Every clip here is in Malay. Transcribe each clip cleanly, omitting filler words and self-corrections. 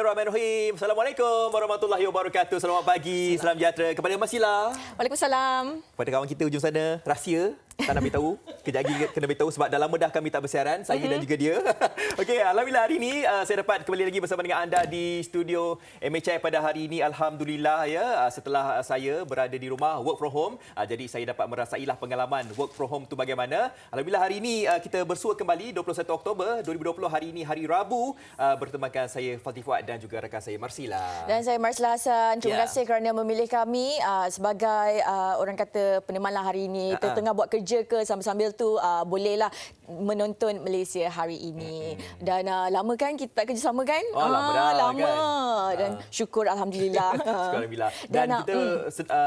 Bismillahirrahmanirrahim. Assalamualaikum warahmatullahi wabarakatuh. Selamat pagi, salam sejahtera kepada Mas Sila. Waalaikumsalam. Kepada kawan kita ujung sana, rahsia. Tak nak beritahu. Kejap lagi kena beritahu sebab dah lama dah kami tak bersiaran. Saya dan juga dia. Okey, alhamdulillah hari ini saya dapat kembali lagi bersama dengan anda di studio MHI pada hari ini. Alhamdulillah ya, setelah saya berada di rumah work from home. Jadi saya dapat merasailah pengalaman work from home tu bagaimana. Alhamdulillah hari ini kita bersua kembali 21 Oktober 2020 hari ini hari Rabu bertemakan saya Fatih Fuad dan juga rakan saya Marsila. Dan saya Marsila Hassan. Terima kasih kerana memilih kami sebagai orang kata penemanlah hari ini. Kita tengah buat kerja ke sambil-sambil tu bolehlah menonton Malaysia hari ini. Dan lama kan kita tak kerja sama kan? Oh, lama dah lama. Kan? Dan syukur alhamdulillah. Syukur alhamdulillah. Dan kita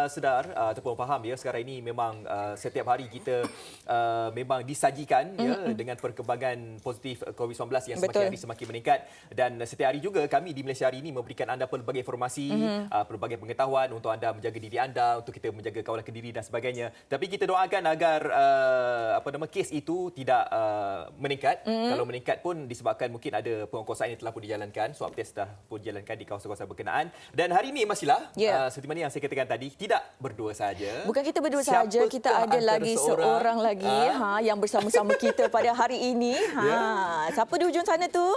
sedar ataupun faham ya sekarang ini memang setiap hari kita memang disajikan ya dengan perkembangan positif COVID-19 yang semakin hari semakin meningkat, dan setiap hari juga kami di Malaysia hari ini memberikan anda pelbagai informasi, pelbagai pengetahuan untuk anda menjaga diri anda, untuk kita menjaga kawalan diri dan sebagainya. Tapi kita doakan agar kes itu tidak meningkat. Kalau meningkat pun disebabkan mungkin ada pengongkosan yang telah pun dijalankan, swab test dah pun dijalankan di kawasan-kawasan berkenaan. Dan hari ini Masila, seperti mana yang saya katakan tadi, tidak berdua saja. Bukan kita berdua saja, kita ada lagi seorang lagi yang bersama-sama kita pada hari ini. Siapa di hujung sana tu?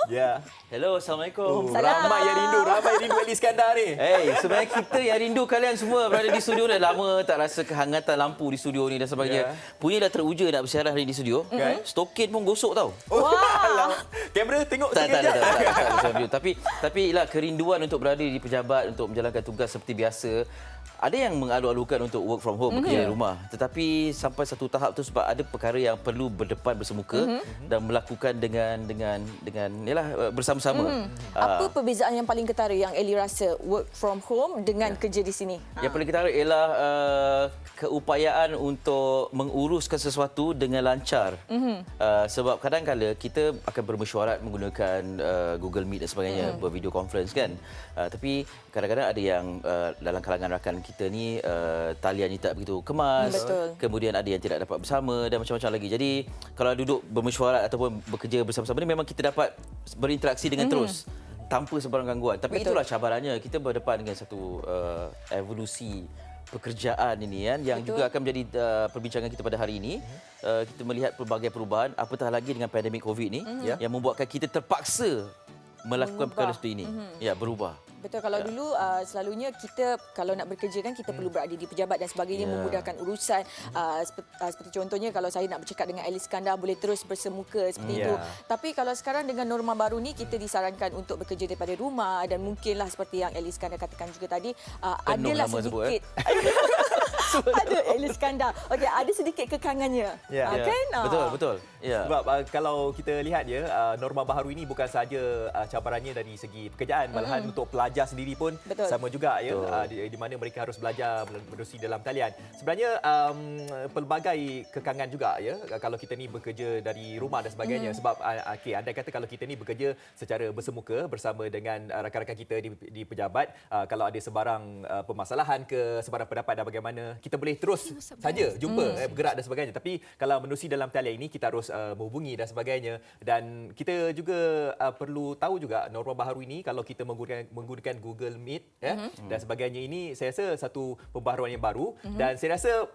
Hello, Assalamualaikum. Ramai yang rindu Ali Iskandar ni. Sebenarnya kita yang rindu kalian semua berada di studio. Dah lama tak rasa kehangatan lampu di studio ni dan sebagainya. Punya dah teruja nak bersiaran hari di studio. Stokin pun gosok tau. Wah. Kamera tengok tak. Tapi lah kerinduan untuk berada di pejabat untuk menjalankan tugas seperti biasa. Ada yang mengalu-alukan untuk work from home, bekerja dari rumah. Tetapi sampai satu tahap tu sebab ada perkara yang perlu berdepan bersemuka dan melakukan dengan yalah bersama-sama. Apa perbezaan yang paling ketara yang Eli rasa work from home dengan kerja di sini? Yang paling ketara ialah keupayaan untuk menguruskan sesuatu dengan lancar. Sebab kadang-kadang kita akan bermesyuarat menggunakan Google Meet dan sebagainya, bervideo conference kan. Tapi kadang-kadang ada yang dalam kalangan rakan kita ni taliannya tak begitu kemas. Kemudian ada yang tidak dapat bersama dan macam-macam lagi. Jadi kalau duduk bermesyuarat ataupun bekerja bersama-sama ni memang kita dapat berinteraksi dengan terus tanpa sebarang gangguan. Tapi itulah cabarannya, kita berdepan dengan satu evolusi pekerjaan ini kan, yang juga akan menjadi perbincangan kita pada hari ini. Kita melihat pelbagai perubahan, apatah lagi dengan pandemik COVID ni yang membuatkan kita terpaksa melakukan perkara seperti ini. Berubah. Betul, kalau dulu selalunya kita kalau nak bekerja kan kita perlu berada di pejabat dan sebagainya, memudahkan urusan. Seperti contohnya kalau saya nak bercakap dengan Eli Iskandar boleh terus bersemuka seperti itu. Tapi kalau sekarang dengan norma baru ni kita disarankan untuk bekerja daripada rumah, dan mungkinlah seperti yang Eli Iskandar katakan juga tadi, adalah sedikit ada Eli Iskandar. Okey, ada sedikit kekangannya. Kan? Betul. Sebab kalau kita lihat ya, norma baharu ini bukan sahaja cabarannya dari segi pekerjaan, malahan untuk pelajar sendiri pun sama juga ya, di mana mereka harus belajar menerusi dalam talian. Sebenarnya pelbagai kekangan juga ya kalau kita ni bekerja dari rumah dan sebagainya. Sebab andai kata kalau kita ni bekerja secara bersemuka bersama dengan rakan-rakan kita di pejabat, kalau ada sebarang permasalahan ke sebarang pendapat dan bagaimana, kita boleh terus saja jumpa, bergerak dan sebagainya. Tapi kalau menerusi dalam talian ini, kita harus menghubungi dan sebagainya. Dan kita juga perlu tahu juga norma baharu ini, kalau kita menggunakan Google Meet dan sebagainya, ini saya rasa satu pembaharuan yang baru. Dan saya rasa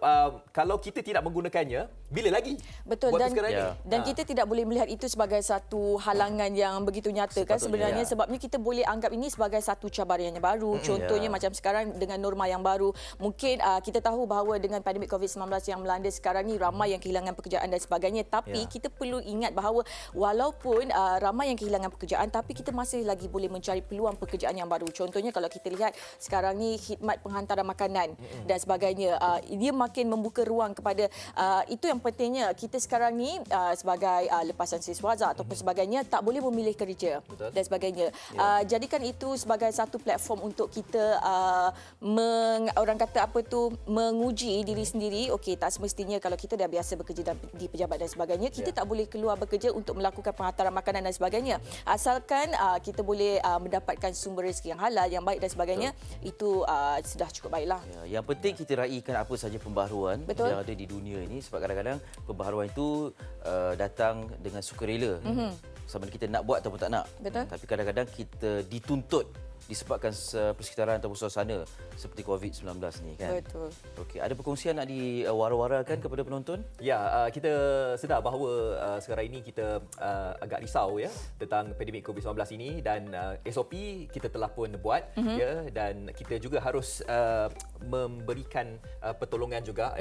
kalau kita tidak menggunakannya, bila lagi? Betul. Dan kita tidak boleh melihat itu sebagai satu halangan yang begitu nyata kan sebenarnya. Sebabnya kita boleh anggap ini sebagai satu cabaran yang baru. Contohnya macam sekarang dengan norma yang baru, mungkin kita tahu bahawa dengan pandemik COVID-19 yang melanda sekarang ni ramai yang kehilangan pekerjaan dan sebagainya. Tapi kita perlu ingat bahawa walaupun ramai yang kehilangan pekerjaan, tapi kita masih lagi boleh mencari peluang pekerjaan yang baru. Contohnya kalau kita lihat sekarang ni khidmat penghantaran makanan dan sebagainya, dia makin membuka ruang kepada itu yang pentingnya. Kita sekarang ni sebagai lepasan siswaza ataupun sebagainya tak boleh memilih kerja dan sebagainya. Jadikan itu sebagai satu platform untuk kita orang kata apa tu, menguji diri sendiri. Okey, tak semestinya kalau kita dah biasa bekerja di pejabat dan sebagainya, kita tak boleh keluar bekerja untuk melakukan penghantaran makanan dan sebagainya. Asalkan kita boleh mendapatkan sumber rezeki yang halal, yang baik dan sebagainya, itu sudah cukup baiklah. Yang penting kita raikan apa saja pembaharuan yang ada di dunia ini, sebab kadang-kadang pembaharuan itu datang dengan sukarela. sama ada kita nak buat ataupun tak nak. Betul. Tapi kadang-kadang kita dituntut disebabkan persekitaran ataupun suasana seperti COVID-19 ni kan. Betul. Okey, ada perkongsian nak diwara-warakan kepada penonton? Ya, kita sedar bahawa sekarang ini kita agak risau ya tentang pandemik COVID-19 ini, dan SOP kita telah pun buat ya, dan kita juga harus memberikan pertolongan juga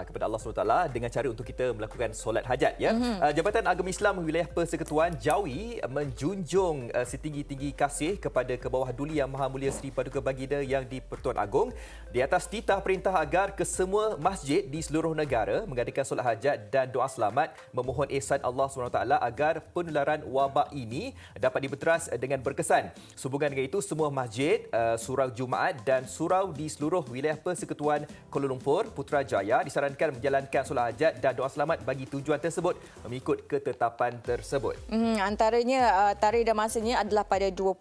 kepada Allah SWT dengan cara untuk kita melakukan solat hajat ya. Jabatan Agama Islam Wilayah Persekutuan Jawi menjunjung setinggi-tinggi kasih kepada ke bawah Duli Yang Maha Mulia Seri Paduka Baginda yang di-Pertuan Agong di atas titah perintah agar kesemua masjid di seluruh negara mengadakan solat hajat dan doa selamat memohon ihsan Allah SWT agar penularan wabak ini dapat diberteras dengan berkesan. Sehubungan dengan itu, semua masjid, surau Jumaat dan surau di seluruh wilayah Persekutuan Kuala Lumpur, Putrajaya disarankan menjalankan solat hajat dan doa selamat bagi tujuan tersebut mengikut ketetapan tersebut. Antaranya tarikh dan masanya adalah pada 20,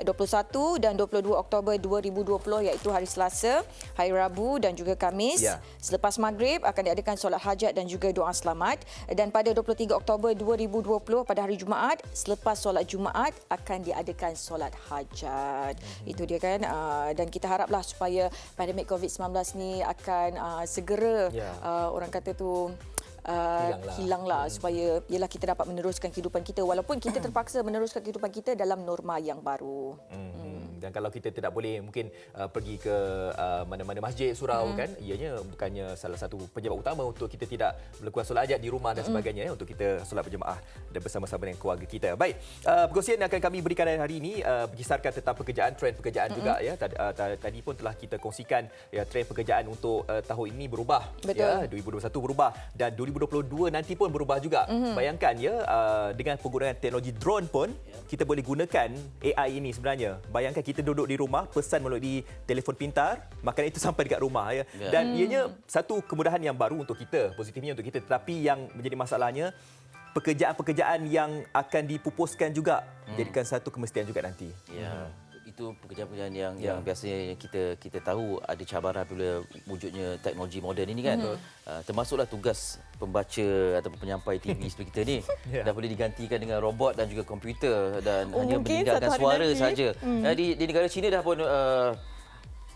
21 dan 22 Oktober 2020, iaitu hari Selasa, hari Rabu dan juga Khamis. Selepas maghrib akan diadakan solat hajat dan juga doa selamat, dan pada 23 Oktober 2020 pada hari Jumaat, selepas solat Jumaat akan diadakan solat hajat. Itu dia kan, dan kita haraplah supaya pandemik COVID-19 ni akan segera orang kata tu hilanglah supaya ialah kita dapat meneruskan kehidupan kita, walaupun kita terpaksa meneruskan kehidupan kita dalam norma yang baru. Dan kalau kita tidak boleh mungkin pergi ke mana-mana masjid, surau kan, ianya bukannya salah satu penyebab utama untuk kita tidak melakukan solat hajat di rumah dan sebagainya, untuk kita solat berjemaah dan bersama-sama dengan keluarga kita. Baik, perkongsian yang akan kami berikan hari ini berkisarkan tentang pekerjaan, trend pekerjaan juga ya. Tadi pun telah kita kongsikan ya, trend pekerjaan untuk tahun ini berubah. Betul. Ya, 2021 berubah dan 2022 nanti pun berubah juga. Bayangkan ya, dengan penggunaan teknologi drone pun kita boleh gunakan AI ini sebenarnya. Bayangkan kita duduk di rumah, pesan melalui telefon pintar, makanan itu sampai dekat rumah ya. Dan ianya satu kemudahan yang baru untuk kita, positifnya untuk kita, tetapi yang menjadi masalahnya pekerjaan-pekerjaan yang akan dipupuskan juga jadikan satu kemestian juga nanti. Ya. Itu pekerjaan-pekerjaan yang biasanya kita tahu ada cabaran apabila wujudnya teknologi moden ini kan. Termasuklah tugas pembaca ataupun penyampai TV seperti kita ni dah boleh digantikan dengan robot dan juga komputer, dan hanya meninggalkan suara saja. Di negara China dah pun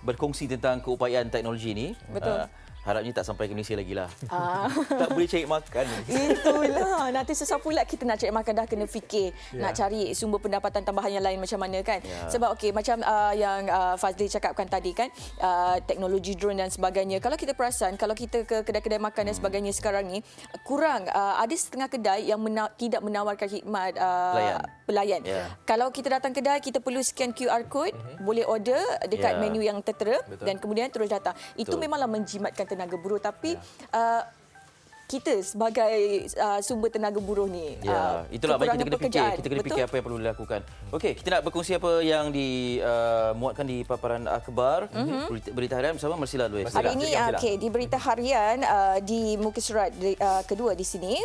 berkongsi tentang keupayaan teknologi ini. Betul. Harapnya tak sampai ke Malaysia lagi lah. Tak boleh cari makan. Itulah. Nanti susah pula kita nak cari makan, dah kena fikir. Nak cari sumber pendapatan tambahan yang lain macam mana kan. Sebab okey, macam yang Fazli cakapkan tadi kan, teknologi drone dan sebagainya. Kalau kita perasan, kalau kita ke kedai-kedai makan dan sebagainya sekarang ni, kurang. Ada setengah kedai yang tidak menawarkan khidmat pelayan. Kalau kita datang kedai, kita perlu scan QR code, boleh order dekat menu yang tertera dan kemudian terus datang. Itu memanglah menjimatkan tenaga buruh, tapi kita sebagai sumber tenaga buruh ni, itulah banyak kita kena fikir apa yang perlu dilakukan. Okey, kita nak berkongsi apa yang dimuatkan di paparan akhbar berita harian bersama Mersila Luis. Hari ini di berita harian di muka surat kedua di sini,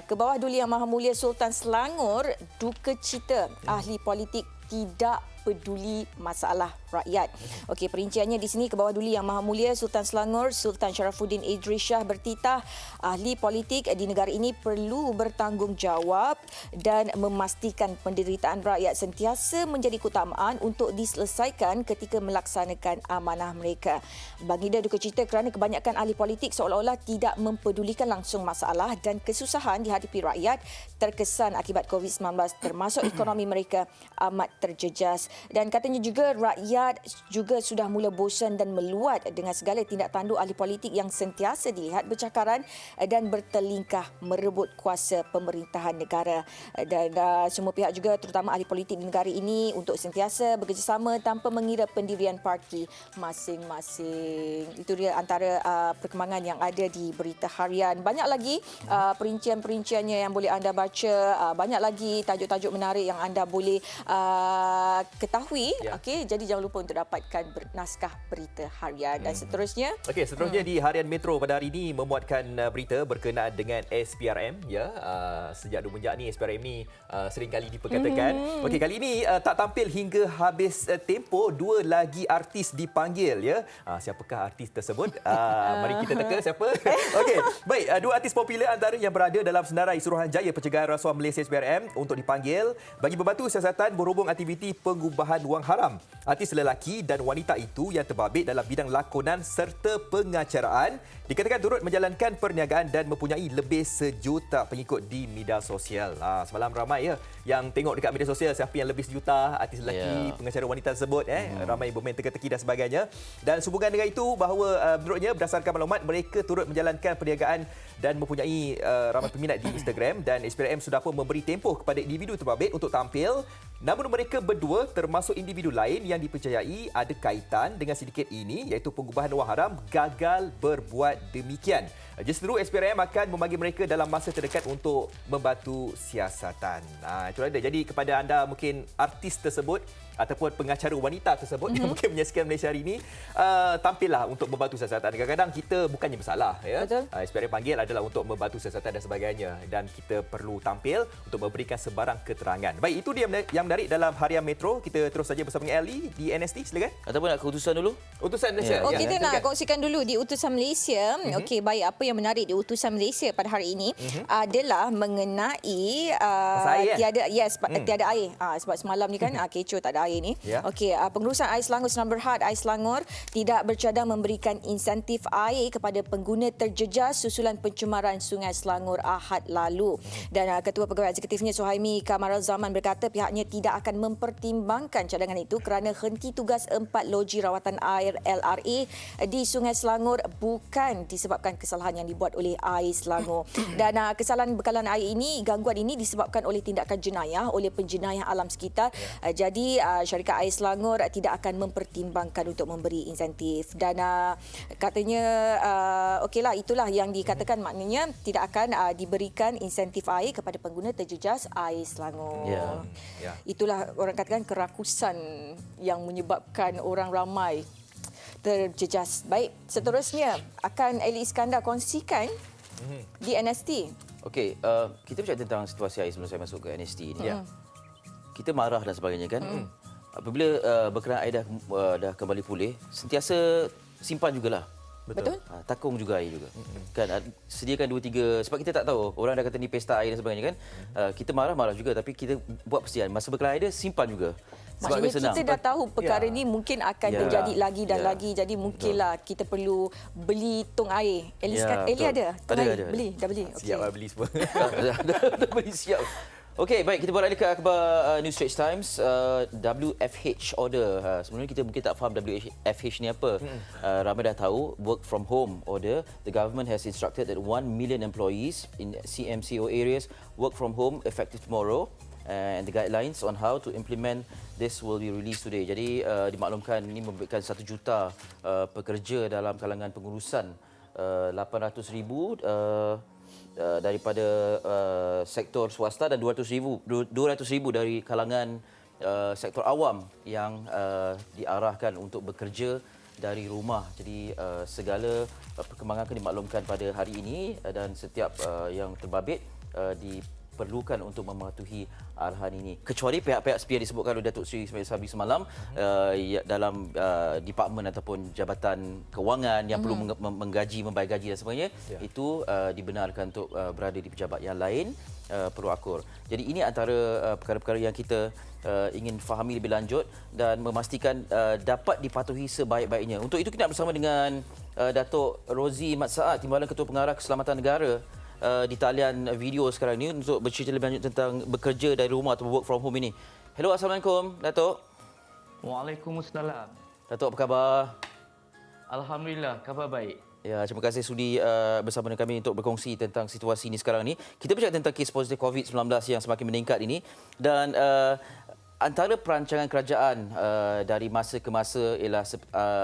ke bawah Duli Yang Maha Mulia Sultan Selangor duka cita ahli politik tidak peduli masalah rakyat. Okey, perinciannya di sini, ke bawah Duli Yang Maha Mulia Sultan Selangor Sultan Sharafuddin Idris Shah bertitah ahli politik di negara ini perlu bertanggungjawab dan memastikan penderitaan rakyat sentiasa menjadi keutamaan untuk diselesaikan ketika melaksanakan amanah mereka. Baginda duka cita kerana kebanyakan ahli politik seolah-olah tidak mempedulikan langsung masalah dan kesusahan dihadapi rakyat terkesan akibat COVID-19, termasuk ekonomi mereka amat terjejas. Dan katanya juga rakyat juga sudah mula bosan dan meluat dengan segala tindak tanduk ahli politik yang sentiasa dilihat bercakaran dan bertelingkah merebut kuasa pemerintahan negara. Dan semua pihak juga, terutama ahli politik di negara ini, untuk sentiasa bekerjasama tanpa mengira pendirian parti masing-masing. Itu dia antara perkembangan yang ada di berita harian. Banyak lagi perincian-perinciannya yang boleh anda baca. Banyak lagi tajuk-tajuk menarik yang anda boleh ketahui. Okey, jadi jangan lupa untuk dapatkan naskah berita harian dan seterusnya. Okey, seterusnya di Harian Metro pada hari ini memuatkan berita berkenaan dengan SPRM ya. Sejak semenjak ni SPRM ni sering kali diperkatakan. Okey, kali ini tak tampil hingga habis tempoh, 2 lagi artis dipanggil ya. Siapakah artis tersebut? Mari kita teka siapa. Okey, baik, 2 artis popular antara yang berada dalam senarai Suruhanjaya Pencegahan Rasuah Malaysia SPRM untuk dipanggil bagi membantu siasatan berhubung aktiviti pengubahan wang haram. Artis lelaki dan wanita itu yang terbabit dalam bidang lakonan serta pengacaraan dikatakan turut menjalankan perniagaan dan mempunyai lebih 1 juta pengikut di media sosial. Semalam ramai ya yang tengok dekat media sosial siapa yang lebih 1 juta artis lelaki, pengacara wanita tersebut ramai bermain teka-teki dan sebagainya. Dan sehubungan dengan itu bahawa menurutnya berdasarkan maklumat mereka turut menjalankan perniagaan dan mempunyai ramai peminat di Instagram dan SPRM sudah pun memberi tempoh kepada individu terbabit untuk tampil. Namun mereka berdua termasuk individu lain yang dipercayai ada kaitan dengan sindiket ini iaitu pengubahan wang haram gagal berbuat demikian. Justeru SPRM akan memanggil mereka dalam masa terdekat untuk membantu siasatan. Itulah dia. Jadi kepada anda mungkin artis tersebut ataupun pengacara wanita tersebut yang mungkin menyaksikan Malaysia hari ini, tampillah untuk membantu siasatan. Kadang-kadang kita bukannya bersalah. Ya? SPRM panggil adalah untuk membantu siasatan dan sebagainya. Dan kita perlu tampil untuk memberikan sebarang keterangan. Baik, itu dia yang menarik dalam Harian Metro. Kita terus saja bersama dengan Ellie di NST. Silakan. Ataupun nak ke utusan dulu? Utusan Malaysia. Kita nak kongsikan dulu di utusan Malaysia. Okey, baik, apa yang menarik di utusan Malaysia pada hari ini adalah mengenai tiada air. Sebab semalam ni kan kecoh tak ada air ni. Okey, pengurusan Air Selangor Senam Berhad Air Selangor tidak bercadang memberikan insentif air kepada pengguna terjejas susulan pencemaran Sungai Selangor Ahad lalu. Dan Ketua Pegawai Eksekutifnya Suhaimi Kamarul Zaman berkata pihaknya tidak akan mempertimbangkan cadangan itu kerana henti tugas 4 loji rawatan air LRA di Sungai Selangor bukan disebabkan kesalahan yang dibuat oleh Air Selangor. Dan kesalahan bekalan air ini, gangguan ini disebabkan oleh tindakan jenayah oleh penjenayah alam sekitar. Jadi syarikat Air Selangor tidak akan mempertimbangkan untuk memberi insentif. Dan katanya okeylah, itulah yang dikatakan, maknanya tidak akan diberikan insentif air kepada pengguna terjejas Air Selangor. Itulah orang katakan kerakusan yang menyebabkan orang ramai terjejas. Baik, seterusnya akan Ellie Iskandar kongsikan di NST. Okey, kita bercakap tentang situasi air sebelum saya masuk ke NST ini. Kita marah dan sebagainya kan. Apabila berkenaan air dah kembali pulih, sentiasa simpan jugalah. Betul. Takung juga air juga. Kan sediakan 2-3 sebab kita tak tahu orang dah kata ni pesta air dan sebagainya kan. Kita marah juga tapi kita buat persediaan. Masa berkenaan air dia simpan juga. Sebab maksudnya kita dah tahu perkara ni mungkin akan terjadi lagi dan lagi. Jadi mungkinlah kita perlu beli tong air. Ellie ada? Ada. Beli, dah beli. Siap beli semua. Dah beli siap. Okey, baik, kita beralih ke akhbar New Straits Times. WFH order. Sebenarnya kita mungkin tak faham WFH ni apa. Ramai dah tahu, work from home order. The government has instructed that 1 million employees in CMCO areas work from home effective tomorrow. And the guidelines on how to implement this will be released today. Jadi dimaklumkan ini memberikan 1 juta pekerja dalam kalangan pengurusan, 800,000 daripada sektor swasta dan 200,000 dari kalangan sektor awam yang diarahkan untuk bekerja dari rumah. Jadi segala perkembangan akan dimaklumkan pada hari ini dan setiap yang terbabit diperlukan untuk mematuhi arahan ini. Kecuali pihak-pihak seperti yang disebutkan oleh Datuk Seri Ismail Sabri semalam dalam departmen ataupun jabatan kewangan yang perlu menggaji, membayar gaji dan sebagainya, itu dibenarkan untuk berada di pejabat yang lain perlu akur. Jadi ini antara perkara-perkara yang kita ingin fahami lebih lanjut dan memastikan dapat dipatuhi sebaik-baiknya. Untuk itu kita nak bersama dengan Datuk Rozi Mat Saad, Timbalan Ketua Pengarah Keselamatan Negara, di talian video sekarang ini untuk bercerita lebih lanjut tentang bekerja dari rumah atau work from home ini. Hello, Assalamualaikum, Datuk. Waalaikumsalam. Datuk, apa khabar? Alhamdulillah, khabar baik. Ya, terima kasih sudi bersama dengan kami untuk berkongsi tentang situasi ini sekarang ini. Kita bercakap tentang kes positif COVID-19 yang semakin meningkat ini dan antara perancangan kerajaan dari masa ke masa ialah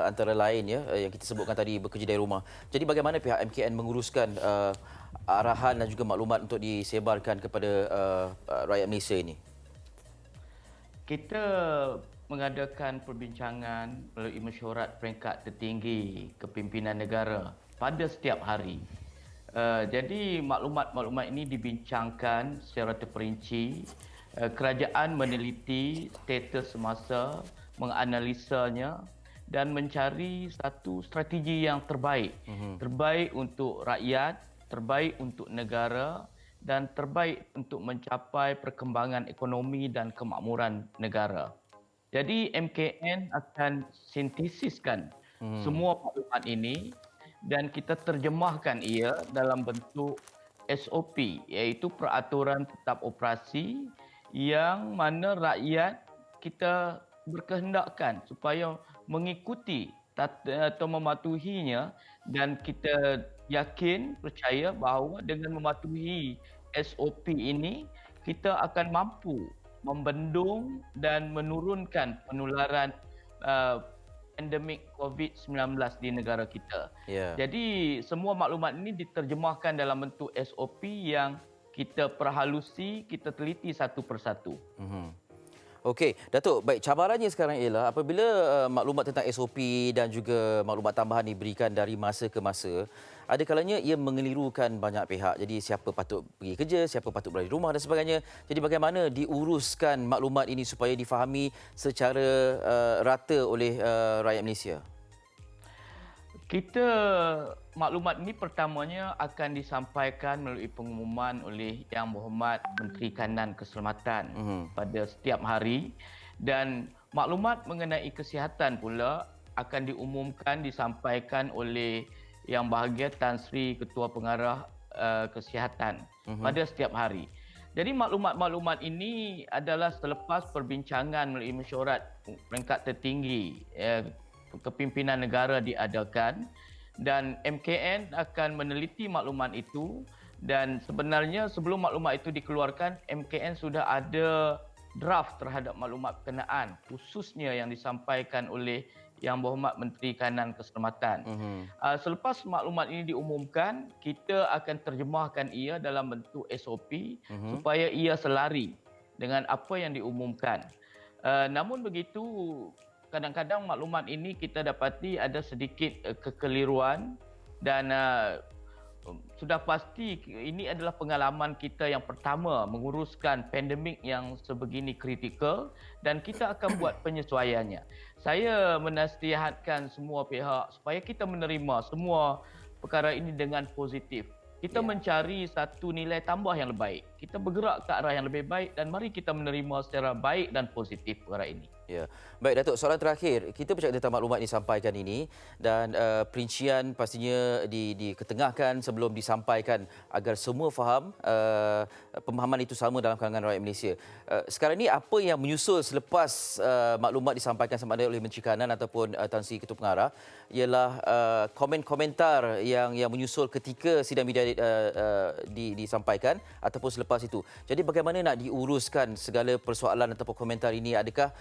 antara lain yang kita sebutkan tadi bekerja dari rumah. Jadi bagaimana pihak MKN menguruskan arahan dan juga maklumat untuk disebarkan kepada rakyat Malaysia ini? Kita mengadakan perbincangan melalui mesyuarat peringkat tertinggi kepimpinan negara pada setiap hari. Jadi maklumat-maklumat ini dibincangkan secara terperinci. Kerajaan meneliti status semasa, menganalisanya dan mencari satu strategi yang terbaik. Terbaik untuk rakyat, terbaik untuk negara dan terbaik untuk mencapai perkembangan ekonomi dan kemakmuran negara. Jadi MKN akan sintesiskan semua maklumat ini dan kita terjemahkan ia dalam bentuk SOP, iaitu peraturan tetap operasi yang mana rakyat kita berkehendakkan supaya mengikuti atau mematuhinya, dan kita yakin, percaya bahawa dengan mematuhi SOP ini kita akan mampu membendung dan menurunkan penularan pandemik COVID-19 di negara kita. Jadi semua maklumat ini diterjemahkan dalam bentuk SOP yang kita perhalusi, kita teliti satu persatu. Okey, Datuk, baik, cabarannya sekarang ialah apabila maklumat tentang SOP dan juga maklumat tambahan diberikan dari masa ke masa, ada kalanya ia mengelirukan banyak pihak. Jadi siapa patut pergi kerja, siapa patut berada di rumah dan sebagainya. Jadi bagaimana diuruskan maklumat ini supaya difahami secara rata oleh rakyat Malaysia? Kita maklumat ini pertamanya akan disampaikan melalui pengumuman oleh Yang Berhormat Menteri Kanan Keselamatan pada setiap hari, dan maklumat mengenai kesihatan pula akan diumumkan, disampaikan oleh Yang Bahagia Tan Sri Ketua Pengarah Kesihatan pada setiap hari. Jadi maklumat-maklumat ini adalah selepas perbincangan melalui mesyuarat peringkat tertinggi kepimpinan negara diadakan, dan MKN akan meneliti maklumat itu, dan sebenarnya sebelum maklumat itu dikeluarkan, MKN sudah ada draft terhadap maklumat berkenaan, khususnya yang disampaikan oleh Yang Berhormat Menteri Kanan Keselamatan. Selepas maklumat ini diumumkan, kita akan terjemahkan ia dalam bentuk SOP supaya ia selari dengan apa yang diumumkan. Namun begitu, kadang-kadang maklumat ini kita dapati ada sedikit kekeliruan, dan sudah pasti ini adalah pengalaman kita yang pertama menguruskan pandemik yang sebegini kritikal, dan kita akan buat penyesuaiannya. Saya menasihatkan semua pihak supaya kita menerima semua perkara ini dengan positif. Kita mencari satu nilai tambah yang lebih baik. Kita bergerak ke arah yang lebih baik, dan mari kita menerima secara baik dan positif perkara ini. Ya. Baik, Datuk, soalan terakhir. Kita bercakap tentang maklumat yang disampaikan ini, dan perincian pastinya diketengahkan sebelum disampaikan agar semua faham, pemahaman itu sama dalam kalangan rakyat Malaysia. Sekarang ini apa yang menyusul selepas maklumat disampaikan sama ada oleh Menteri Kanan ataupun Tan Sri Ketua Pengarah ialah komen-komentar yang menyusul ketika sidang media disampaikan ataupun selepas itu. Jadi bagaimana nak diuruskan segala persoalan ataupun komentar ini? Adakah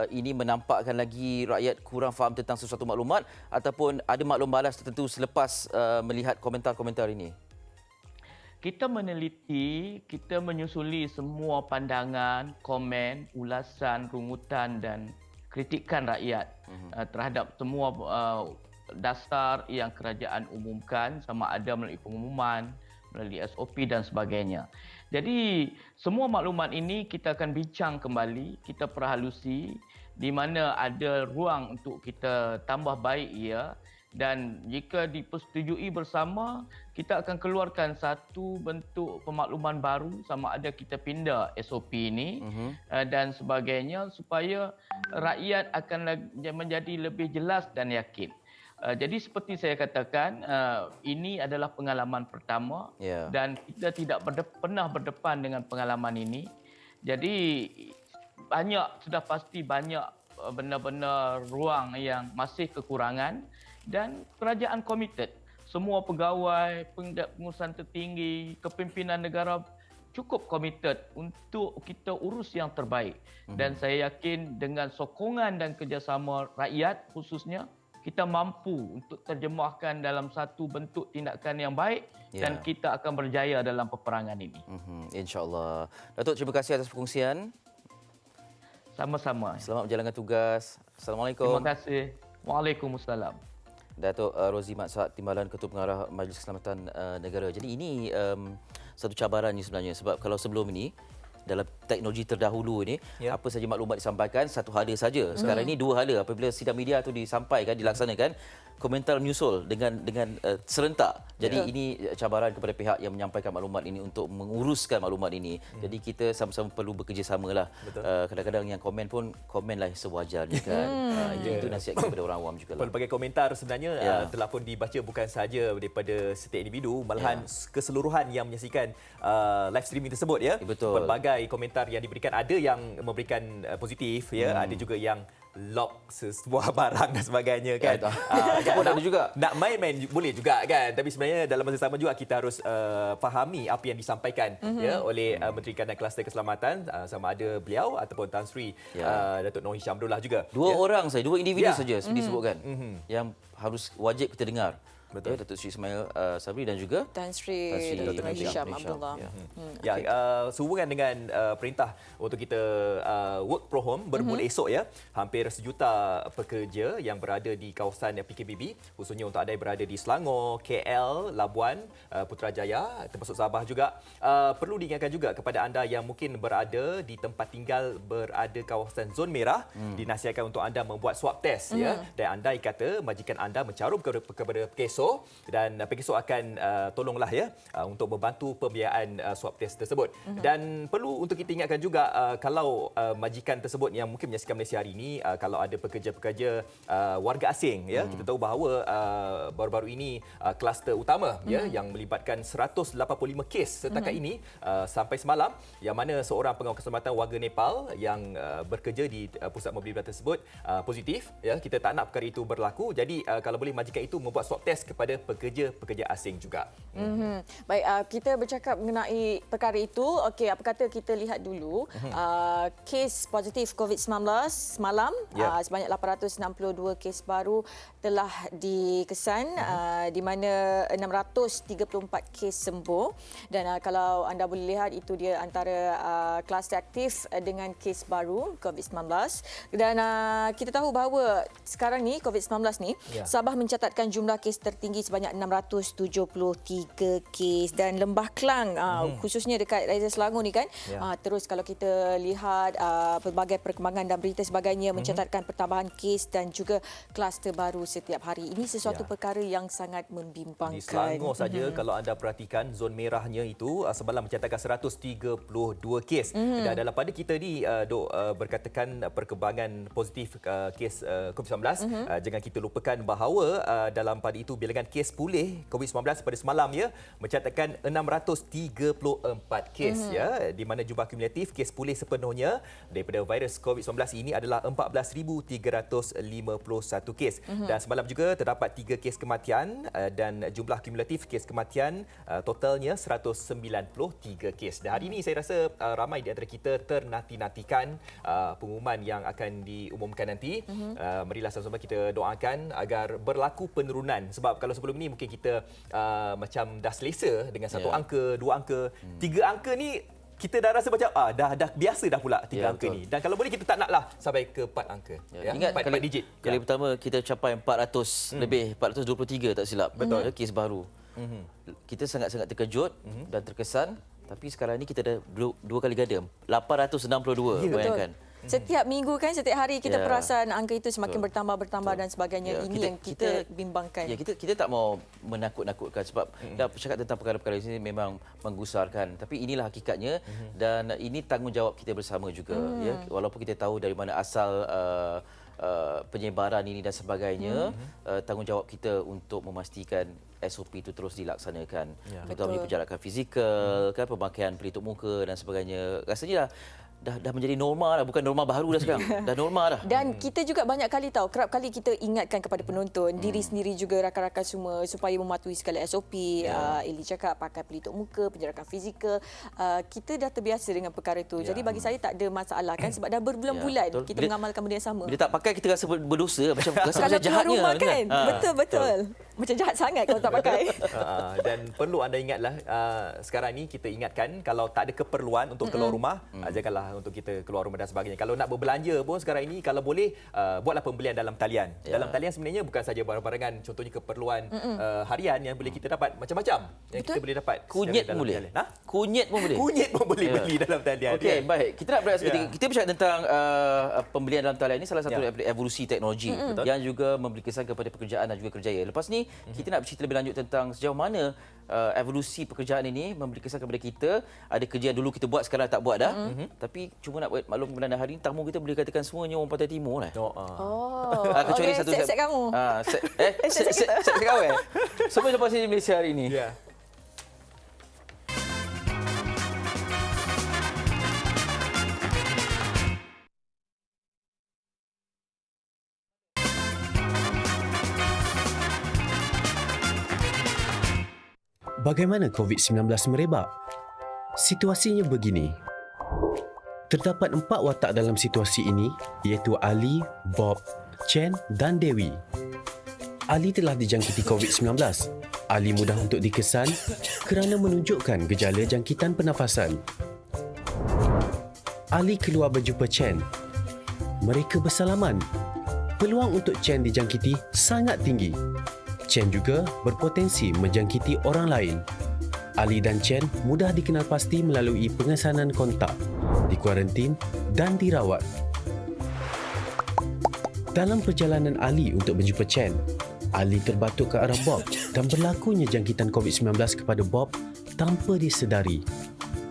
ini menampakkan lagi rakyat kurang faham tentang sesuatu maklumat, ataupun ada maklum balas tertentu selepas melihat komentar-komentar ini? Kita meneliti, kita menyusuli semua pandangan, komen, ulasan, rungutan dan kritikan rakyat terhadap semua dasar yang kerajaan umumkan, sama ada melalui pengumuman, melalui SOP dan sebagainya. Jadi semua maklumat ini kita akan bincang kembali, kita perhalusi di mana ada ruang untuk kita tambah baik ia, dan jika dipersetujui bersama, kita akan keluarkan satu bentuk pemakluman baru, sama ada kita pindah SOP ini dan sebagainya, supaya rakyat akan menjadi lebih jelas dan yakin. Jadi seperti saya katakan, ini adalah pengalaman pertama dan kita tidak pernah berdepan dengan pengalaman ini. Jadi sudah pasti banyak benar-benar ruang yang masih kekurangan, dan kerajaan komited. Semua pegawai, pengurusan tertinggi, kepimpinan negara cukup komited untuk kita urus yang terbaik. Dan saya yakin dengan sokongan dan kerjasama rakyat khususnya, kita mampu untuk terjemahkan dalam satu bentuk tindakan yang baik dan kita akan berjaya dalam peperangan ini. InsyaAllah. Datuk, terima kasih atas perkongsian. Sama-sama. Selamat menjalankan tugas. Assalamualaikum. Terima kasih. Waalaikumsalam. Datuk Rozi Mat Saad, Timbalan Ketua Pengarah Majlis Keselamatan Negara. Jadi ini satu cabaran ni sebenarnya, sebab kalau sebelum ini dalam teknologi terdahulu ini, apa saja maklumat disampaikan satu hala saja. Sekarang ini dua hala. Apabila sidang media itu disampaikan, dilaksanakan, komentar menyusul dengan serentak. Jadi ini cabaran kepada pihak yang menyampaikan maklumat ini untuk menguruskan maklumat ini. Jadi kita sama-sama perlu bekerjasamalah. Kadang-kadang yang komen pun komenlah sewajarnya kan. Itu nasihat kepada orang awam juga. Pelbagai komentar sebenarnya telah pun dibaca bukan sahaja daripada setiap individu, malahan keseluruhan yang menyaksikan live streaming tersebut ya. Betul. Pelbagai komentar yang diberikan, ada yang memberikan positif ya, ada juga yang lock sebuah barang dan sebagainya kan. Pun ada juga. Nak main-main boleh juga kan. Tapi sebenarnya dalam masa sama juga kita harus fahami apa yang disampaikan ya oleh Menteri Kanan Kluster Keselamatan, sama ada beliau ataupun Tan Sri Datuk Noh Hisham Abdullah juga. Dua orang saja, dua individu saja disebutkan yang harus wajib kita dengar. Betul. Datuk Sri Ismail Sabri dan juga Tan Sri Datuk Hisham Abdullah. Sehubungan dengan perintah untuk kita work from home bermula esok ya, hampir 1 juta pekerja yang berada di kawasan PKBB, khususnya untuk anda yang berada di Selangor, KL, Labuan, Putrajaya, termasuk Sabah juga, perlu diingatkan juga kepada anda yang mungkin berada di tempat tinggal berada kawasan zon merah, dinasihatkan untuk anda membuat swab test ya, dan andai kata majikan anda mencarum kepada PKSO, dan PKSO akan tolonglah ya untuk membantu pembiayaan swab test tersebut. Dan perlu untuk kita ingatkan juga, kalau majikan tersebut yang mungkin menyaksikan Malaysia hari ini, kalau ada pekerja-pekerja warga asing ya, kita tahu bahawa baru-baru ini kluster utama ya yang melibatkan 185 kes setakat ini sampai semalam, yang mana seorang pengawal keselamatan warga Nepal yang bekerja di pusat mobilitas tersebut positif ya. Kita tak nak perkara itu berlaku. Jadi kalau boleh majikan itu membuat swab test kepada pekerja-pekerja asing juga. Baik, kita bercakap mengenai perkara itu. Okey, apa kata kita lihat dulu kes positif COVID-19 semalam, sebanyak 862 kes baru telah dikesan, di mana 634 kes sembuh. Dan kalau anda boleh lihat, itu dia antara kluster aktif dengan kes baru COVID-19. Dan kita tahu bahawa sekarang ni COVID-19 ni, Sabah mencatatkan jumlah kes tertinggi sebanyak 673 kes, dan Lembah Kelang khususnya dekat Raya Selangor ni kan, terus kalau kita lihat pelbagai perkembangan dan berita sebagainya mencatatkan pertambahan kes dan juga kluster baru setiap hari. Ini sesuatu perkara yang sangat membimbangkan. Di Selangor saja kalau anda perhatikan zon merahnya itu semalam mencatatkan 132 kes. Dan dalam pada kita ni berkatakan perkembangan positif kes COVID-19, jangan kita lupakan bahawa dalam pada itu bilangan kes pulih COVID-19 pada semalam ya mencatatkan 634 kes ya, di mana jumlah kumulatif kes pulih sepenuhnya daripada virus COVID-19 ini adalah 14,351 kes. Dan semalam juga terdapat 3 kes kematian, dan jumlah kumulatif kes kematian totalnya 193 kes. Dan hari ini saya rasa ramai di antara kita ternanti-nantikan pengumuman yang akan diumumkan nanti. Marilah sama-sama kita doakan agar berlaku penurunan, sebab kalau sebelum ini mungkin kita macam dah selesa dengan 1 angka, 2 angka, 3 angka ni kita dah rasa macam dah biasa dah pula 3 angka ni. Dan kalau boleh kita tak naklah sampai ke 4 angka. Ingat 4 digit. Kali pertama kita capai 400 lebih, 423 tak silap. Betul. Kes baru. Kita sangat-sangat terkejut dan terkesan, tapi sekarang ni kita dah 2 kali ganda, 862. Bayangkan. Setiap minggu kan, setiap hari kita perasan angka itu semakin bertambah dan sebagainya. Ini yang kita bimbangkan. Kita tak mau menakut-nakutkan, sebab dah bercakap tentang perkara-perkara ini memang menggusarkan. Tapi inilah hakikatnya, dan ini tanggungjawab kita bersama juga. Ya, walaupun kita tahu dari mana asal penyebaran ini dan sebagainya, tanggungjawab kita untuk memastikan SOP itu terus dilaksanakan. Terutama penjarakan fizikal, kan, pemakaian pelitup muka dan sebagainya. Rasanya dah menjadi norma dah, bukan norma baru dah sekarang. Dah norma dah. Dan kita juga banyak kali tahu, kerap kali kita ingatkan kepada penonton, diri sendiri juga, rakan-rakan semua, supaya mematuhi segala SOP. Eli cakap pakai pelitup muka, penjarakan fizikal. Kita dah terbiasa dengan perkara itu. Jadi bagi saya tak ada masalah kan, sebab dah berbulan-bulan kita mengamalkan benda yang sama. Bila tak pakai kita rasa berdosa, macam rasa Kalau jahatnya rumah kan. Betul. macam jahat sangat kalau tak pakai. Dan perlu anda ingatlah, sekarang ni kita ingatkan kalau tak ada keperluan untuk keluar rumah, janganlah untuk kita keluar rumah dan sebagainya. Kalau nak berbelanja pun sekarang ini, kalau boleh, buatlah pembelian dalam talian. Dalam talian sebenarnya bukan saja barang-barangan, contohnya keperluan harian yang boleh kita dapat macam-macam yang kita boleh dapat. Kunyit pun boleh. Kunyit pun boleh. Kunyit pun boleh beli dalam talian. Okey, baik. Kita nak berehat seketika. Kita bercakap tentang pembelian dalam talian ini salah satu evolusi teknologi yang juga memberi kesan kepada pekerjaan dan juga kerjaya. Lepas ni kita nak bercerita lebih lanjut tentang sejauh mana evolusi pekerjaan ini memberi kesan kepada kita. Ada kerja yang dulu kita buat, sekarang tak buat dah. Tapi cuma nak maklum kepada anda, hari ini tamu kita boleh katakan semuanya orang Pantai Timur lah. Kecuali satu set kamu. Set kamu. Semua lepas ini Malaysia hari ini. Bagaimana COVID-19 merebak? Situasinya begini. Terdapat 4 watak dalam situasi ini, iaitu Ali, Bob, Chen dan Dewi. Ali telah dijangkiti COVID-19. Ali mudah untuk dikesan kerana menunjukkan gejala jangkitan pernafasan. Ali keluar berjumpa Chen. Mereka bersalaman. Peluang untuk Chen dijangkiti sangat tinggi. Chen juga berpotensi menjangkiti orang lain. Ali dan Chen mudah dikenal pasti melalui pengesanan kontak, dikuarantin dan dirawat. Dalam perjalanan Ali untuk berjumpa Chen, Ali terbatuk ke arah Bob dan berlakunya jangkitan COVID-19 kepada Bob tanpa disedari.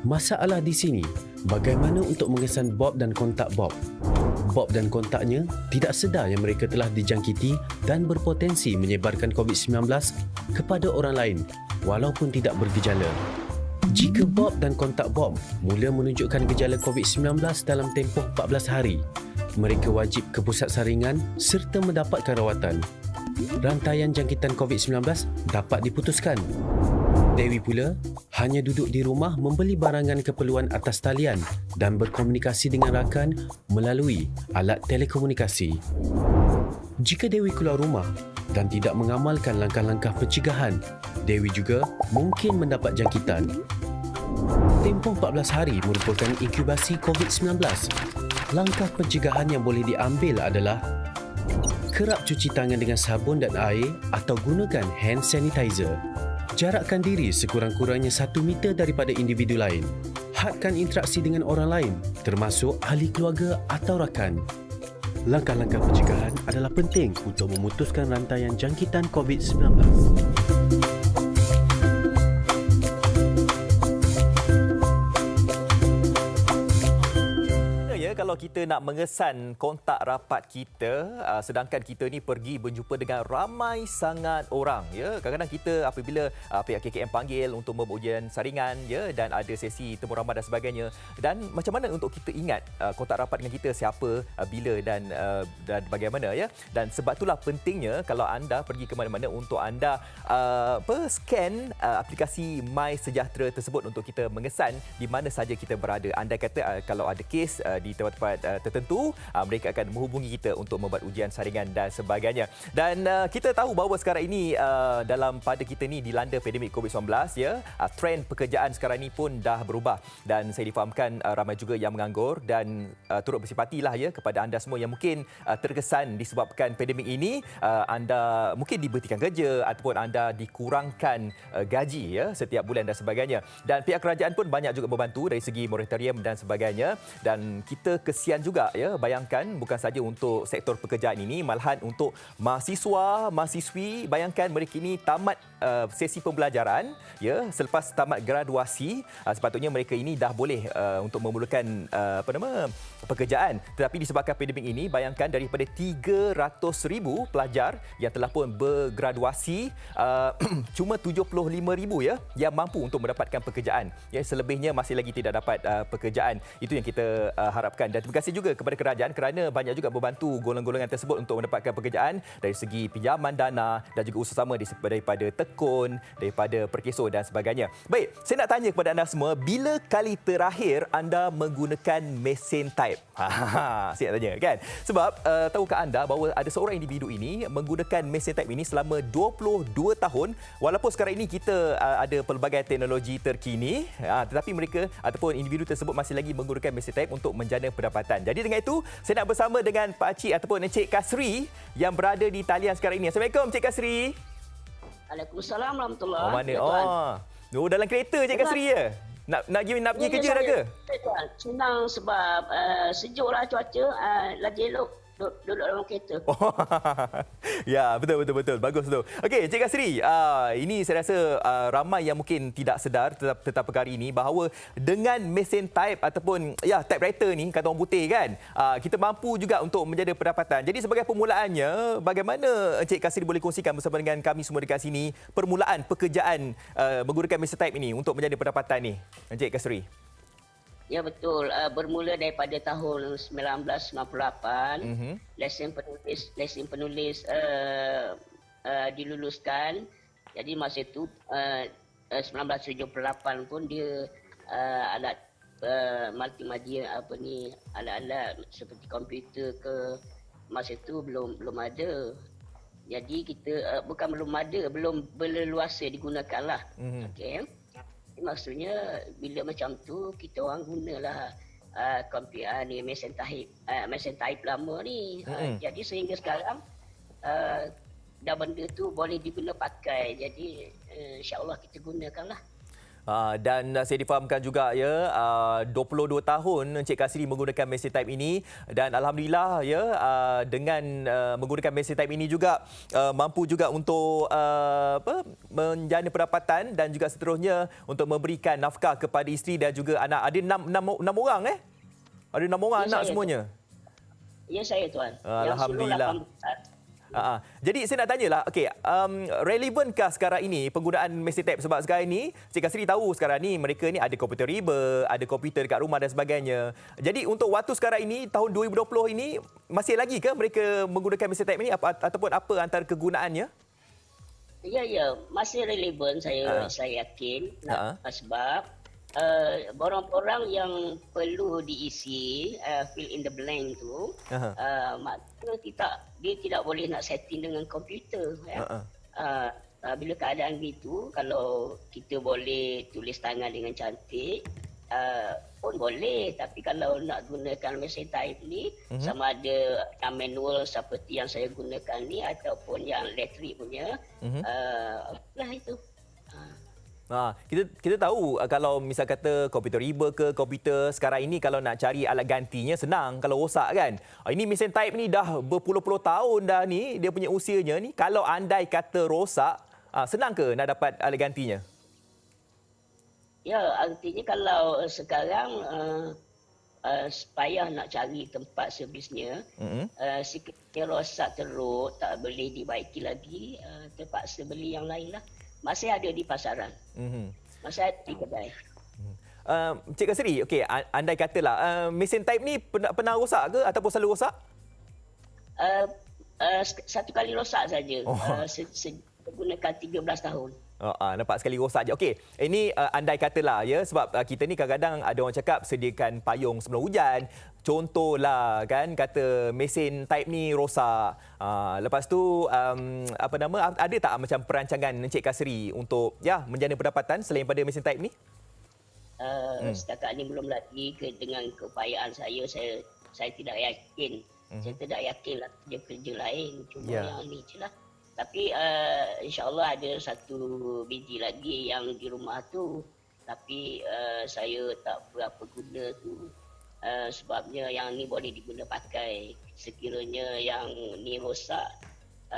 Masalah di sini, bagaimana untuk mengesan Bob dan kontak Bob? Bob dan kontaknya tidak sedar yang mereka telah dijangkiti dan berpotensi menyebarkan COVID-19 kepada orang lain walaupun tidak bergejala. Jika Bob dan kontak Bob mula menunjukkan gejala COVID-19 dalam tempoh 14 hari, mereka wajib ke pusat saringan serta mendapatkan rawatan. Rantaian jangkitan COVID-19 dapat diputuskan. Dewi pula hanya duduk di rumah membeli barangan keperluan atas talian dan berkomunikasi dengan rakan melalui alat telekomunikasi. Jika Dewi keluar rumah dan tidak mengamalkan langkah-langkah pencegahan, Dewi juga mungkin mendapat jangkitan. Tempoh 14 hari merupakan inkubasi COVID-19. Langkah pencegahan yang boleh diambil adalah kerap cuci tangan dengan sabun dan air atau gunakan hand sanitizer. Jarakkan diri sekurang-kurangnya 1 meter daripada individu lain. Hadkan interaksi dengan orang lain, termasuk ahli keluarga atau rakan. Langkah-langkah pencegahan adalah penting untuk memutuskan rantaian jangkitan COVID-19. Kalau kita nak mengesan kontak rapat kita, sedangkan kita ni pergi berjumpa dengan ramai sangat orang, ya. Kadang-kadang kita apabila pihak KKM panggil untuk membuat ujian saringan, ya, dan ada sesi temu ramah dan sebagainya, dan macam mana untuk kita ingat kontak rapat dengan kita siapa, bila dan bagaimana, ya. Dan sebab itulah pentingnya kalau anda pergi ke mana-mana untuk anda scan aplikasi My Sejahtera tersebut untuk kita mengesan di mana saja kita berada. Anda kata kalau ada kes di tempat-tempat tertentu, mereka akan menghubungi kita untuk membuat ujian saringan dan sebagainya. Dan kita tahu bahawa sekarang ini dalam pada kita ni dilanda pandemik COVID-19, ya, trend pekerjaan sekarang ni pun dah berubah dan saya difahamkan ramai juga yang menganggur dan turut bersempatilah, ya, kepada anda semua yang mungkin terkesan disebabkan pandemik ini anda mungkin diberhentikan kerja ataupun anda dikurangkan gaji, ya, setiap bulan dan sebagainya. Dan pihak kerajaan pun banyak juga membantu dari segi moratorium dan sebagainya, dan kita kesian juga, ya. Bayangkan bukan saja untuk sektor pekerjaan ini, malahan untuk mahasiswa, mahasiswi, bayangkan mereka ini tamat sesi pembelajaran, ya, selepas tamat graduasi, sepatutnya mereka ini dah boleh untuk memulakan pekerjaan, tetapi disebabkan pandemik ini, bayangkan daripada 300,000 pelajar yang telah pun bergraduasi, cuma 75,000, ya, yang mampu untuk mendapatkan pekerjaan, ya. Selebihnya masih lagi tidak dapat pekerjaan. Itu yang kita harapkan. Dan terima kasih juga kepada kerajaan kerana banyak juga membantu golongan-golongan tersebut untuk mendapatkan pekerjaan dari segi pinjaman dana dan juga usaha-sama daripada tekun, daripada perkeso dan sebagainya. Baik, saya nak tanya kepada anda semua, bila kali terakhir anda menggunakan mesin type? Type. Siap tanya kan? Sebab tahukah anda bahawa ada seorang individu ini menggunakan mesin type ini selama 22 tahun, walaupun sekarang ini kita ada pelbagai teknologi terkini, tetapi mereka ataupun individu tersebut masih lagi menggunakan mesin type untuk menjana pendapatan. Jadi dengan itu, saya nak bersama dengan Pak Cik ataupun Encik Kasri yang berada di talian sekarang ini. Assalamualaikum Encik Kasri. Waalaikumsalam warahmatullahi Mana? Dalam kereta Encik Kasri ya? Nak pergi kerja dah ke? Senang sebab sejuk lah cuaca, lagi elok duduk dalam kereta. Ya, betul. Bagus tu. Okey, Encik Kasri, ini saya rasa ramai yang mungkin tidak sedar tentang perkara ini bahawa dengan mesin type ataupun typewriter ni, kata orang putih kan, kita mampu juga untuk menjana pendapatan. Jadi sebagai permulaannya, bagaimana Encik Kasri boleh kongsikan bersama dengan kami semua dekat sini permulaan pekerjaan menggunakan mesin type ini untuk menjana pendapatan ni, Encik Kasri? Ya betul, bermula daripada tahun 1998, lesen penulis diluluskan. Jadi masa itu 1978 pun dia alat multimedia alat-alat seperti komputer ke masa itu belum ada. Jadi kita bukan belum ada, belum berleluasa digunakan lah. Okey. Maksudnya bila macam tu kita orang gunalah komputer ni mesin type lama ni. Jadi sehingga sekarang dah benda tu boleh diguna pakai. Jadi insya-Allah kita gunakanlah. Dan saya difahamkan juga 22 tahun Encik Kasri menggunakan mesin type ini dan alhamdulillah dengan menggunakan mesin type ini juga mampu juga untuk menjana pendapatan dan juga seterusnya untuk memberikan nafkah kepada isteri dan juga anak. Ada 6 orang Ada 6 orang anak semuanya. Ya saya tuan. Alhamdulillah. Jadi saya nak tanyalah, relevankah sekarang ini penggunaan mesin type? Sebab sekarang ini, Cik Kasri tahu sekarang ni mereka ni ada komputer riba, ada komputer dekat rumah dan sebagainya. Jadi untuk waktu sekarang ini, tahun 2020 ini, masih lagi ke mereka menggunakan mesin type ini ataupun apa antara kegunaannya? Ya, masih relevan saya yakin. Sebab borang-borang yang perlu diisi fill in the blank tu maknanya dia tidak boleh nak setting dengan komputer bila keadaan gitu, kalau kita boleh tulis tangan dengan cantik pun boleh, tapi kalau nak gunakan mesin type ni sama ada yang manual seperti yang saya gunakan ni ataupun yang elektrik punya lah itu. Kita tahu kalau misal kata komputer riba ke komputer sekarang ini kalau nak cari alat gantinya senang kalau rosak kan. Ini mesin type ni dah berpuluh-puluh tahun dah ni dia punya usianya ni, kalau andai kata rosak senang ke nak dapat alat gantinya? Ya, artinya kalau sekarang payah nak cari tempat servisnya. Sekiranya rosak teruk tak boleh dibaiki lagi, terpaksa beli yang lain lah. Masih ada di pasaran. Masih ada di kedai. Cik Kasri, andai katalah mesin type ni pernah rosak ke ataupun selalu rosak? Satu kali rosak saja. Gunakan 13 tahun. Nampak sekali rosak je. Ini andai katalah sebab kita ni kadang-kadang ada orang cakap sediakan payung sebelum hujan. Contohlah kan kata mesin type ni rosak. Lepas tu ada tak macam perancangan Encik Kasri untuk menjana pendapatan selain pada mesin type ni? Setakat ni belum lagi dengan keupayaan saya tidak yakin. Saya tidak yakinlah kerja lain, cuma yang ni je lah. Tapi insya-Allah ada satu biji lagi yang di rumah tu, tapi saya tak berapa guna tu. Sebabnya yang ni boleh diguna pakai. Sekiranya yang ni rosak,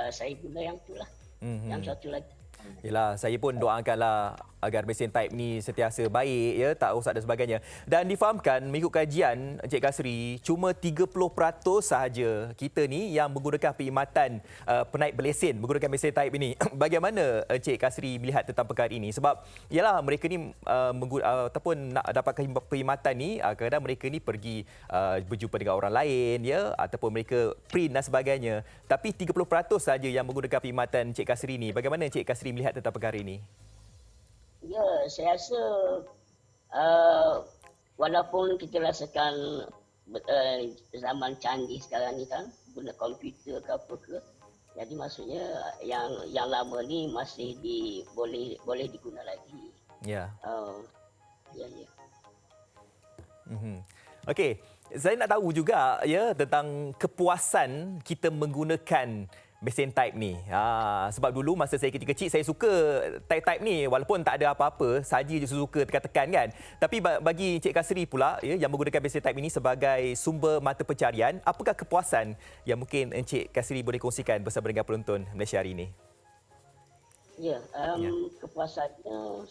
saya guna yang tu lah. Yang satu lagi. Yelah, saya pun doakanlah agar mesin type ni sentiasa baik, tak rosak dan sebagainya. Dan difahamkan mengikut kajian Encik Kasri, cuma 30% sahaja kita ni yang menggunakan perkhidmatan penaik berlesen menggunakan mesin type ini. Bagaimana Encik Kasri melihat tentang perkara ini? Sebab yalah mereka ni ataupun nak dapatkan perkhidmatan ni, kadang-kadang mereka ni pergi berjumpa dengan orang lain ataupun mereka print dan sebagainya. Tapi 30% sahaja yang menggunakan perkhidmatan Encik Kasri ni. Bagaimana Encik Kasri melihat tentang perkara ini? Ya, saya rasa walaupun kita rasakan zaman canggih sekarang ni kan, guna komputer ke apa ke. Jadi maksudnya yang lama ni masih boleh diguna lagi. Ya. Ya. Okey, saya nak tahu juga ya tentang kepuasan kita menggunakan mesin type ni. Sebab dulu masa saya kecil-kecil saya suka type ni walaupun tak ada apa-apa, saja je suka tekan-tekan kan. Tapi bagi Encik Kasri pula ya yang menggunakan mesin type ini sebagai sumber mata pencarian, apakah kepuasan yang mungkin Encik Kasri boleh kongsikan bersama dengan penonton Malaysia hari ini? Ya, kepuasannya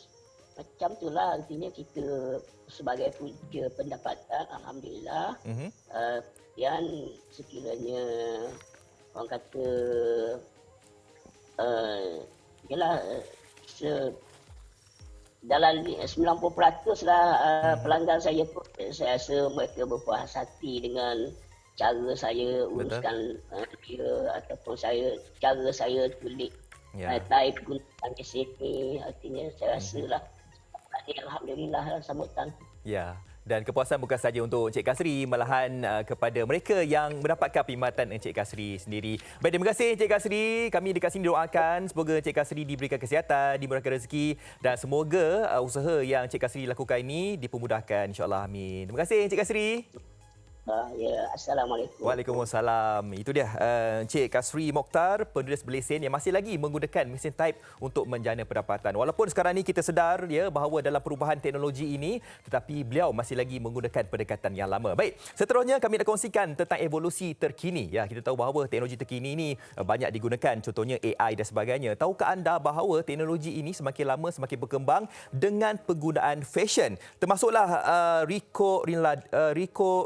macam itulah, artinya kita sebagai punca pendapatan, alhamdulillah. Yang sekiranya orang kata dalam 90% lah pelanggan saya pun saya rasa mereka berpuas hati dengan cara saya uruskan dia ataupun cara saya tulis type gunakan SAP. Artinya saya rasa lah alhamdulillah lah sambutan. Ya. Dan kepuasan bukan saja untuk Encik Kasri, malahan kepada mereka yang mendapatkan perkhidmatan Encik Kasri sendiri. Baik, terima kasih Encik Kasri. Kami dekat sini doakan semoga Encik Kasri diberikan kesihatan, dimurahkan rezeki dan semoga usaha yang Encik Kasri lakukan ini dipermudahkan, insya-Allah. Amin. Terima kasih Encik Kasri. Ya, Assalamualaikum. Waalaikumsalam. Itu dia Encik Kasri Mokhtar, penulis berlesen yang masih lagi menggunakan mesin type untuk menjana pendapatan. Walaupun sekarang ni kita sedar ya bahawa dalam perubahan teknologi ini, tetapi beliau masih lagi menggunakan pendekatan yang lama. Baik, seterusnya kami nak kongsikan tentang evolusi terkini. Ya, kita tahu bahawa teknologi terkini ini banyak digunakan, contohnya AI dan sebagainya. Tahukah anda bahawa teknologi ini semakin lama semakin berkembang dengan penggunaan fashion? Termasuklah Rico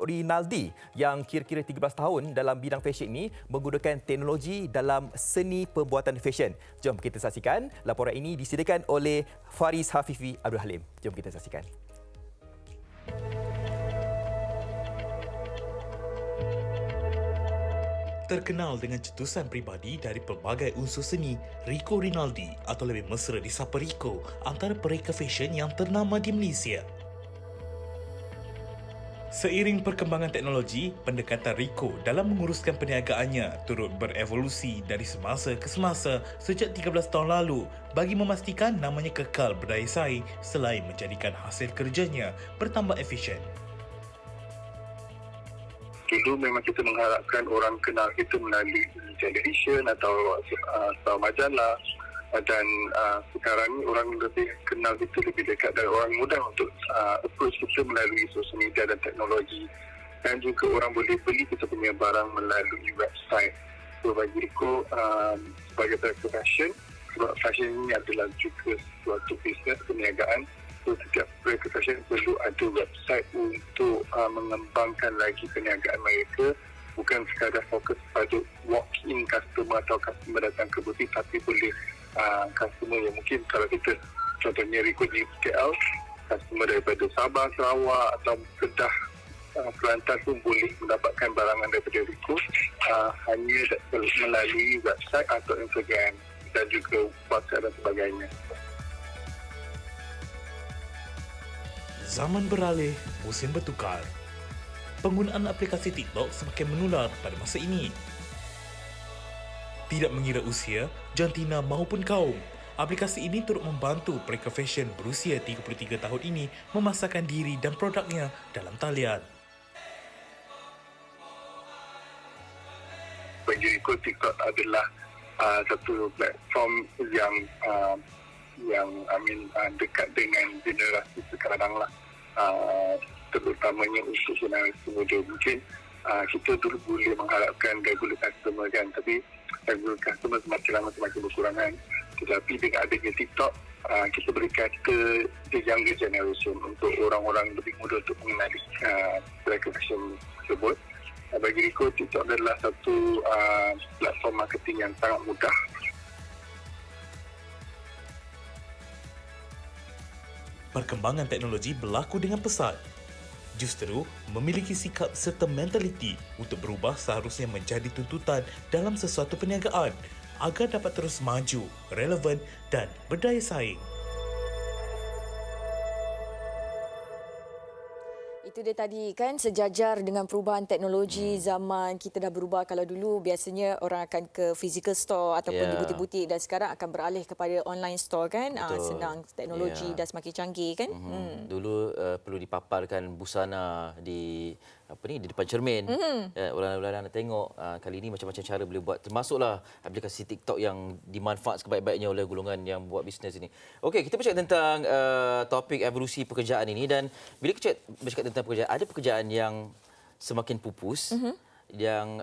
Rinaldi yang kira-kira 13 tahun dalam bidang fashion ini menggunakan teknologi dalam seni pembuatan fashion. Jom kita saksikan. Laporan ini disediakan oleh Faris Hafifi Abdul Halim. Jom kita saksikan. Terkenal dengan cetusan pribadi dari pelbagai unsur seni, Rico Rinaldi atau lebih mesra disapa Rico antara pereka fashion yang ternama di Malaysia. Seiring perkembangan teknologi, pendekatan Rico dalam menguruskan perniagaannya turut berevolusi dari semasa ke semasa sejak 13 tahun lalu bagi memastikan namanya kekal berdaya saing selain menjadikan hasil kerjanya bertambah efisien. Dulu memang kita mengharapkan orang kenal kita melalui televisyen atau majalah, dan sekarang ni orang lebih kenal kita lebih dekat dan orang mudah untuk approach kita melalui sosial media dan teknologi, dan juga orang boleh beli kita punya barang melalui website. So bagi Rico sebagai pelaku fashion, sebab fashion ini adalah juga suatu bisnes perniagaan, so setiap pelaku fashion perlu ada website untuk mengembangkan lagi perniagaan mereka. Bukan sekadar fokus pada walk-in customer atau customer datang ke butik, tapi boleh customer yang mungkin kalau kita contohnya Rico di KL, customer daripada Sabah, Sarawak atau Kedah, Kelantan pun boleh mendapatkan barangan daripada Rico hanya melalui website atau Instagram dan juga WhatsApp dan sebagainya. Zaman beralih, musim bertukar. Penggunaan aplikasi TikTok semakin menular pada masa ini. Tidak mengira usia, jantina maupun kaum, aplikasi ini turut membantu pereka fashion berusia 33 tahun ini memasarkan diri dan produknya dalam talian. Bagi Rico, TikTok adalah satu platform yang dekat dengan generasi sekarang lah. Terutamanya untuk generasi muda. Mungkin kita dulu boleh mengharapkan regular customer kan, tapi regular customer semakin lama semakin berkurang kan. Tetapi dengan adanya TikTok, kita berikan ke the younger generation, untuk orang-orang lebih muda untuk mengenali pereka fashion tersebut. Bagi Rico, TikTok adalah satu platform marketing yang sangat mudah. Perkembangan teknologi berlaku dengan pesat. Justru, memiliki sikap serta mentaliti untuk berubah seharusnya menjadi tuntutan dalam sesuatu perniagaan agar dapat terus maju, relevan dan berdaya saing. Itu dia tadi kan, sejajar dengan perubahan teknologi zaman kita dah berubah. Kalau dulu biasanya orang akan ke physical store ataupun di butik-butik, dan sekarang akan beralih kepada online store kan. Senang, teknologi dah semakin canggih kan. Dulu perlu dipaparkan busana di di depan cermin. Orang-orang nak tengok. Kali ini macam-macam cara boleh buat, termasuklah aplikasi TikTok yang dimanfaat sebaik-baiknya oleh golongan yang buat bisnes ini. Okey, kita bercakap tentang topik evolusi pekerjaan ini, dan bila kita bercakap tentang pekerjaan, ada pekerjaan yang semakin pupus yang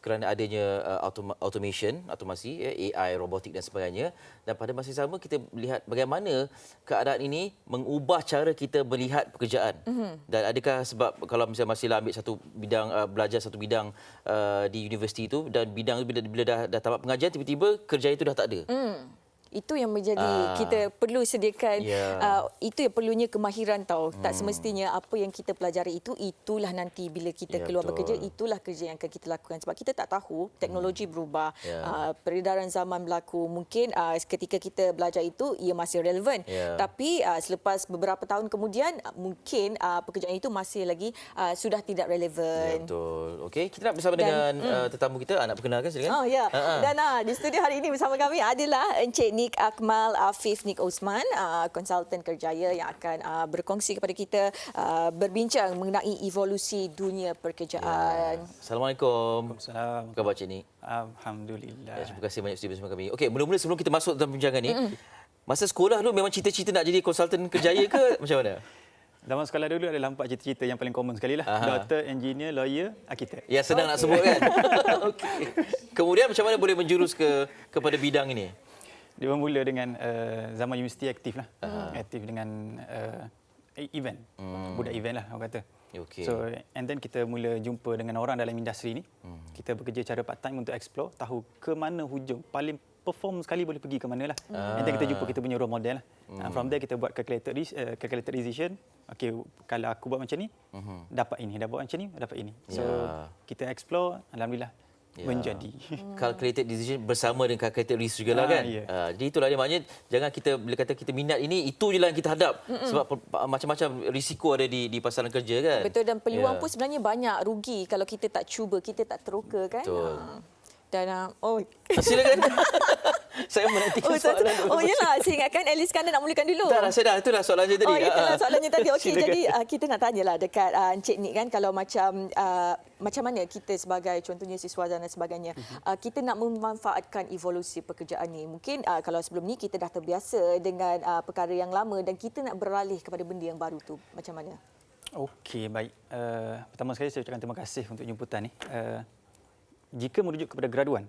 kerana adanya automasi, AI, robotik dan sebagainya, dan pada masa yang sama kita melihat bagaimana keadaan ini mengubah cara kita melihat pekerjaan. Dan adakah sebab kalau misalnya masih ambil satu bidang, belajar satu bidang di universiti itu, dan bidang itu bila dah tamat pengajian, tiba-tiba kerja itu dah tak ada. Itu yang menjadi kita perlu sediakan. Itu yang perlunya kemahiran tahu. Tak semestinya apa yang kita pelajari itulah nanti bila kita keluar bekerja, itulah kerja yang akan kita lakukan. Sebab kita tak tahu teknologi berubah, peredaran zaman berlaku. Mungkin ketika kita belajar itu ia masih relevan. Tapi selepas beberapa tahun kemudian mungkin pekerjaan itu masih lagi sudah tidak relevan. Betul. Okey, kita nak bersama dengan tetamu kita. Nak perkenalkan silakan. Dan di studio hari ini bersama kami adalah Encik Nik Akmal Afif Nik Osman, konsultan kerjaya yang akan berkongsi kepada kita berbincang mengenai evolusi dunia pekerjaan. Assalamualaikum. Waalaikumsalam. Apa khabar Cik Nik? Alhamdulillah. Terima kasih banyak sudah bersama kami. Okey, mula-mula sebelum kita masuk dalam perbincangan ni, masa sekolah dulu memang cita-cita nak jadi konsultan kerjaya ke macam mana? Zaman sekolah dulu adalah 4 cita-cita yang paling common sekali lah. Doktor, engineer, lawyer, arkitek. Ya, senang nak sebut kan? Okey. Kemudian macam mana boleh menjurus kepada bidang ini? Dia bermula dengan zaman universiti aktif lah. Aktif dengan event. Budak event lah orang kata. Okay. So, and then kita mula jumpa dengan orang dalam industri ni. Kita bekerja cara part time untuk explore, tahu ke mana hujung paling perform sekali boleh pergi ke mana lah. And then kita jumpa kita punya role model lah. From there kita buat calculated decision. Okay, kalau aku buat macam ni, dapat ini. Dapat macam ni, dapat ini. So, kita explore, alhamdulillah. Menjadi calculated decision bersama dengan calculated risk juga lah kan. Jadi itulah dia, maknanya jangan kita bila kata kita minat ini, itu je lah yang kita hadap. Sebab macam-macam risiko ada di pasaran kerja kan. Betul, dan peluang pun sebenarnya banyak. Rugi kalau kita tak cuba, kita tak teroka kan. Betul. Dan silakan. Saya menantikan soalan dulu. Yalah, saya ingatkan Ali Iskandar nak mulakan dulu. Tak lah, saya dah. Itulah soalannya tadi. Itulah soalannya tadi. Okey, jadi kita nak tanyalah dekat Encik Nik kan, kalau macam mana kita sebagai contohnya siswa dan sebagainya, kita nak memanfaatkan evolusi pekerjaan ni. Mungkin kalau sebelum ni kita dah terbiasa dengan perkara yang lama dan kita nak beralih kepada benda yang baru tu, macam mana? Okey, baik. Pertama sekali saya ucapkan terima kasih untuk jemputan ni. Jika merujuk kepada graduan,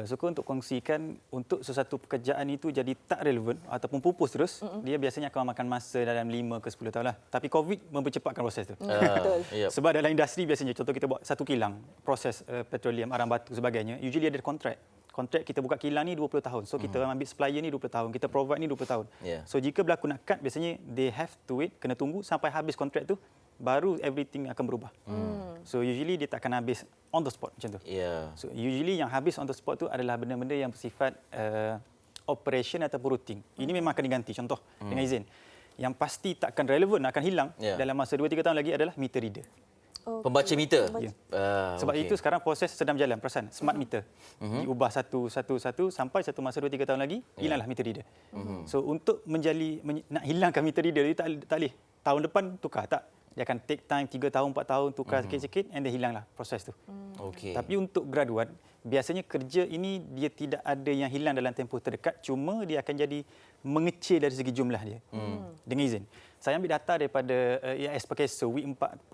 suka untuk kongsikan untuk sesuatu pekerjaan itu jadi tak relevan ataupun pupus terus, dia biasanya akan makan masa dalam 5 ke 10 tahun lah. Tapi COVID mempercepatkan proses tu. Betul. Sebab dalam industri biasanya, contoh kita buat satu kilang, proses petroleum, arang batu sebagainya, usually ada kontrak. Kontrak kita buka kilang ni 20 tahun. So kita ambil supplier ni 20 tahun, kita provide ni 20 tahun. So jika berlaku nak cut, biasanya they have to wait, kena tunggu sampai habis kontrak tu, baru everything akan berubah. So usually dia tak akan habis on the spot macam tu. So usually yang habis on the spot tu adalah benda-benda yang bersifat operation ataupun routine. Ini memang akan diganti. Contoh dengan izin. Yang pasti tak akan relevan, akan hilang dalam masa 2-3 tahun lagi adalah meter reader. Pembaca meter. Sebab itu sekarang proses sedang berjalan, perasan smart meter. Diubah satu sampai satu masa 2-3 tahun lagi hilanglah meter reader. So untuk nak hilangkan meter reader itu tak boleh tahun depan tukar, tak. Dia akan take time 3 tahun 4 tahun tukar sikit-sikit and then hilanglah proses tu. Tapi untuk graduan, biasanya kerja ini dia tidak ada yang hilang dalam tempoh terdekat, cuma dia akan jadi mengecil dari segi jumlah dia. Dengan izin, saya ambil data daripada AIS Perkeso week 41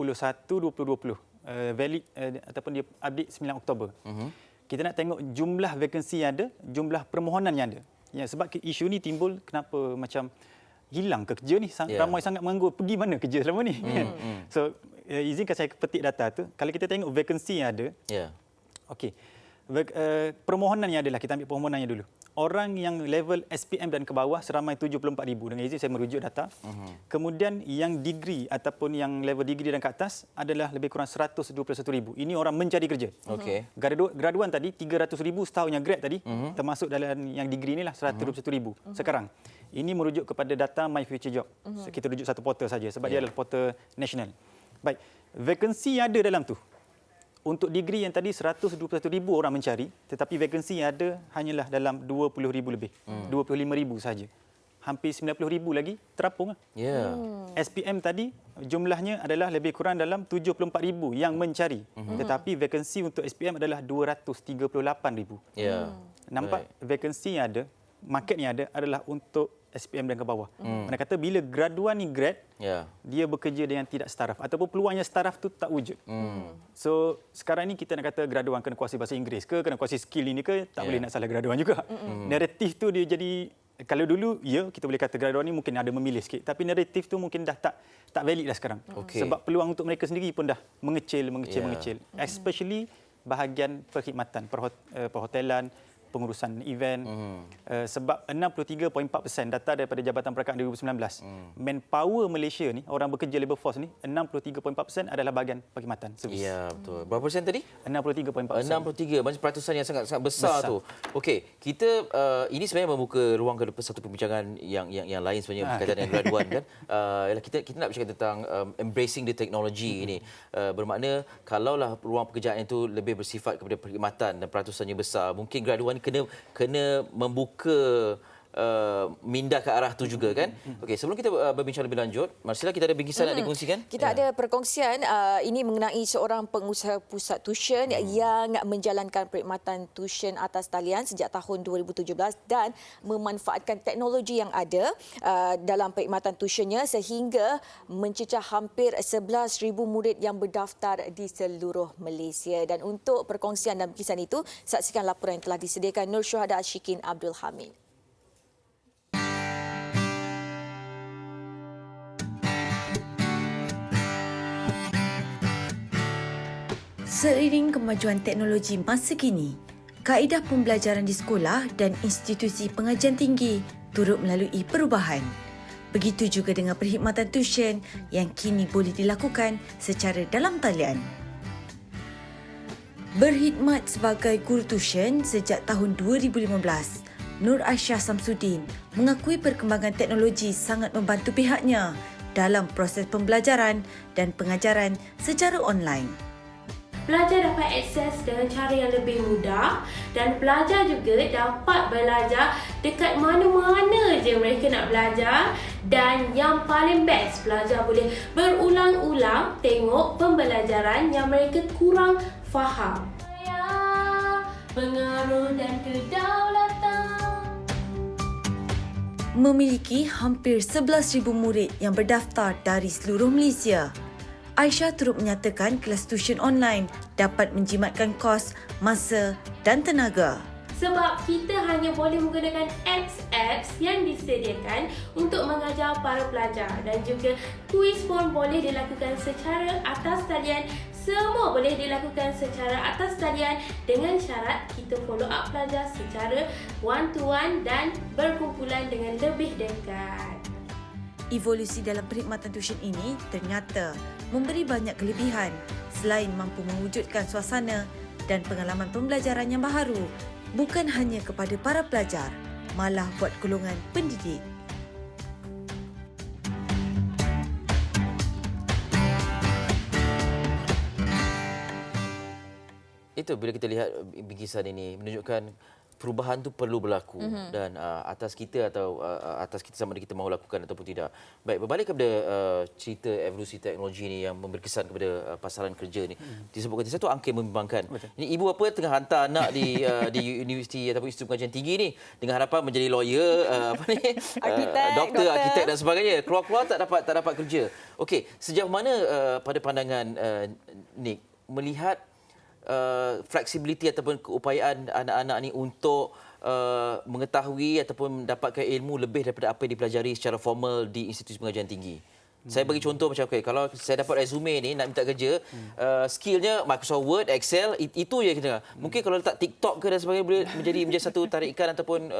2020, valid ataupun dia update 9 Oktober. Kita nak tengok jumlah vakansi yang ada, jumlah permohonan yang ada. Ya, sebab isu ni timbul kenapa macam hilang kerja ni, ramai sangat menganggur, pergi mana kerja selama ni. So izinkan saya petik data tu. Kalau kita tengok vakansi yang ada, okey, permohonan yang adalah, kita ambil permohonannya dulu. Orang yang level SPM dan ke bawah seramai 74,000. Dengan izin saya merujuk data. Kemudian yang degree ataupun yang level degree dan ke atas adalah lebih kurang 121,000. Ini orang mencari kerja. Graduan tadi 300,000 setahun yang grad tadi, termasuk dalam yang degree inilah 121,000 sekarang. Ini merujuk kepada data My Future Job. Kita rujuk satu portal saja sebab dia adalah portal nasional. Baik, vakansi yang ada dalam tu. Untuk degree yang tadi 121,000 orang mencari, tetapi vakansi yang ada hanyalah dalam 20,000 lebih. 25,000 saja. Hampir 90,000 lagi terapung. SPM tadi jumlahnya adalah lebih kurang dalam 74,000 yang mencari. Tetapi vakansi untuk SPM adalah 238,000. Nampak vakansi yang ada, market yang ada adalah untuk SPM dan ke bawah. Mana kata bila graduan ni grad, dia bekerja dengan tidak staraf ataupun peluangnya staraf tu tak wujud. So sekarang ni kita nak kata graduan kena kuasai bahasa Inggeris ke, kena kuasai skill ini ke, tak boleh nak salah graduan juga. Naratif tu dia jadi, kalau dulu kita boleh kata graduan ni mungkin ada memilih sikit, tapi naratif tu mungkin dah tak valid dah sekarang. Sebab peluang untuk mereka sendiri pun dah mengecil. Especially bahagian perkhidmatan, perhotelan, pengurusan event. Sebab 63.4% data daripada Jabatan Perakaan 2019. Manpower Malaysia ni, orang bekerja labour force ni, 63.4% adalah bahagian perkhidmatan, servis. Ya, betul. Berapa persen tadi? 63.4%. 63, macam peratusan yang sangat besar tu. Okey, kita ini sebenarnya membuka ruang ke satu perbincangan yang lain sebenarnya berkaitan dengan graduan kan. Kita nak bercakap tentang embracing the technology ini. Bermakna kalaulah ruang pekerjaan itu lebih bersifat kepada perkhidmatan dan peratusannya besar, mungkin graduan kena membuka minda ke arah tu juga kan. Okey, sebelum kita berbincang lebih lanjut, Marsila, kita ada bingkisan nak dikongsikan? Kita ada perkongsian ini mengenai seorang pengusaha pusat tuition yang menjalankan perkhidmatan tuition atas talian sejak tahun 2017 dan memanfaatkan teknologi yang ada dalam perkhidmatan tuitionnya sehingga mencecah hampir 11,000 murid yang berdaftar di seluruh Malaysia. Dan untuk perkongsian dan bingkisan itu, saksikan laporan yang telah disediakan Nur Syuhada Ashikin Abdul Hamid. Seiring kemajuan teknologi masa kini, kaedah pembelajaran di sekolah dan institusi pengajian tinggi turut melalui perubahan. Begitu juga dengan perkhidmatan tuition yang kini boleh dilakukan secara dalam talian. Berkhidmat sebagai guru tuition sejak tahun 2015, Nur Aisyah Samsudin mengakui perkembangan teknologi sangat membantu pihaknya dalam proses pembelajaran dan pengajaran secara online. Pelajar dapat akses dengan cara yang lebih mudah dan pelajar juga dapat belajar dekat mana-mana je mereka nak belajar, dan yang paling best, pelajar boleh berulang-ulang tengok pembelajaran yang mereka kurang faham. Pengaruh dan kedaulatan. Memiliki hampir 11,000 murid yang berdaftar dari seluruh Malaysia, Aisyah turut menyatakan kelas tuition online dapat menjimatkan kos, masa dan tenaga. Sebab kita hanya boleh menggunakan apps yang disediakan untuk mengajar para pelajar, dan juga kuis pun boleh dilakukan secara atas talian. Semua boleh dilakukan secara atas talian dengan syarat kita follow up pelajar secara one-to-one dan berkumpulan dengan lebih dekat. Evolusi dalam perkhidmatan tuition ini ternyata memberi banyak kelebihan selain mampu mewujudkan suasana dan pengalaman pembelajaran yang baharu bukan hanya kepada para pelajar, malah buat golongan pendidik. Itu bila kita lihat bingkisan ini menunjukkan perubahan tu perlu berlaku dan atas kita atau atas kita sama ada kita mahu lakukan ataupun tidak. Baik, berbalik kepada cerita evolusi teknologi ini yang memberi kesan kepada pasaran kerja ni. Disebutkan satu angka yang membimbangkan. Ini ibu bapa tengah hantar anak di universiti ataupun institusi pengajian tinggi ni dengan harapan menjadi lawyer, doktor, arkitek dan sebagainya. Keluar-keluar tak dapat kerja. Okey, sejauh mana pada pandangan Nick melihat fleksibiliti ataupun keupayaan anak-anak ni untuk mengetahui ataupun mendapatkan ilmu lebih daripada apa yang dipelajari secara formal di institusi pengajian tinggi. Saya bagi contoh macam kalau saya dapat resume ni nak minta kerja, skillnya Microsoft Word, Excel, itu je kita. Mungkin kalau letak TikTok ke dan sebagainya boleh menjadi satu tarikan ataupun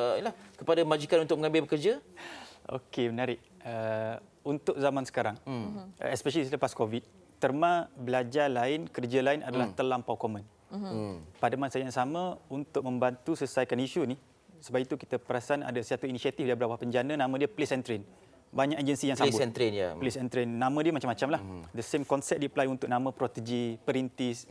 kepada majikan untuk mengambil bekerja. Okey, menarik. Untuk zaman sekarang, especially selepas COVID, terma belajar lain, kerja lain adalah terlampau common. Pada masa yang sama, untuk membantu selesaikan isu ni, Sebab itu kita perasan ada satu inisiatif di beberapa penjana nama dia Place and Train. Banyak agensi yang sambut. Place and Train, ya. Place and Train. Nama dia macam-macam lah. The same concept di apply untuk nama protegi, perintis,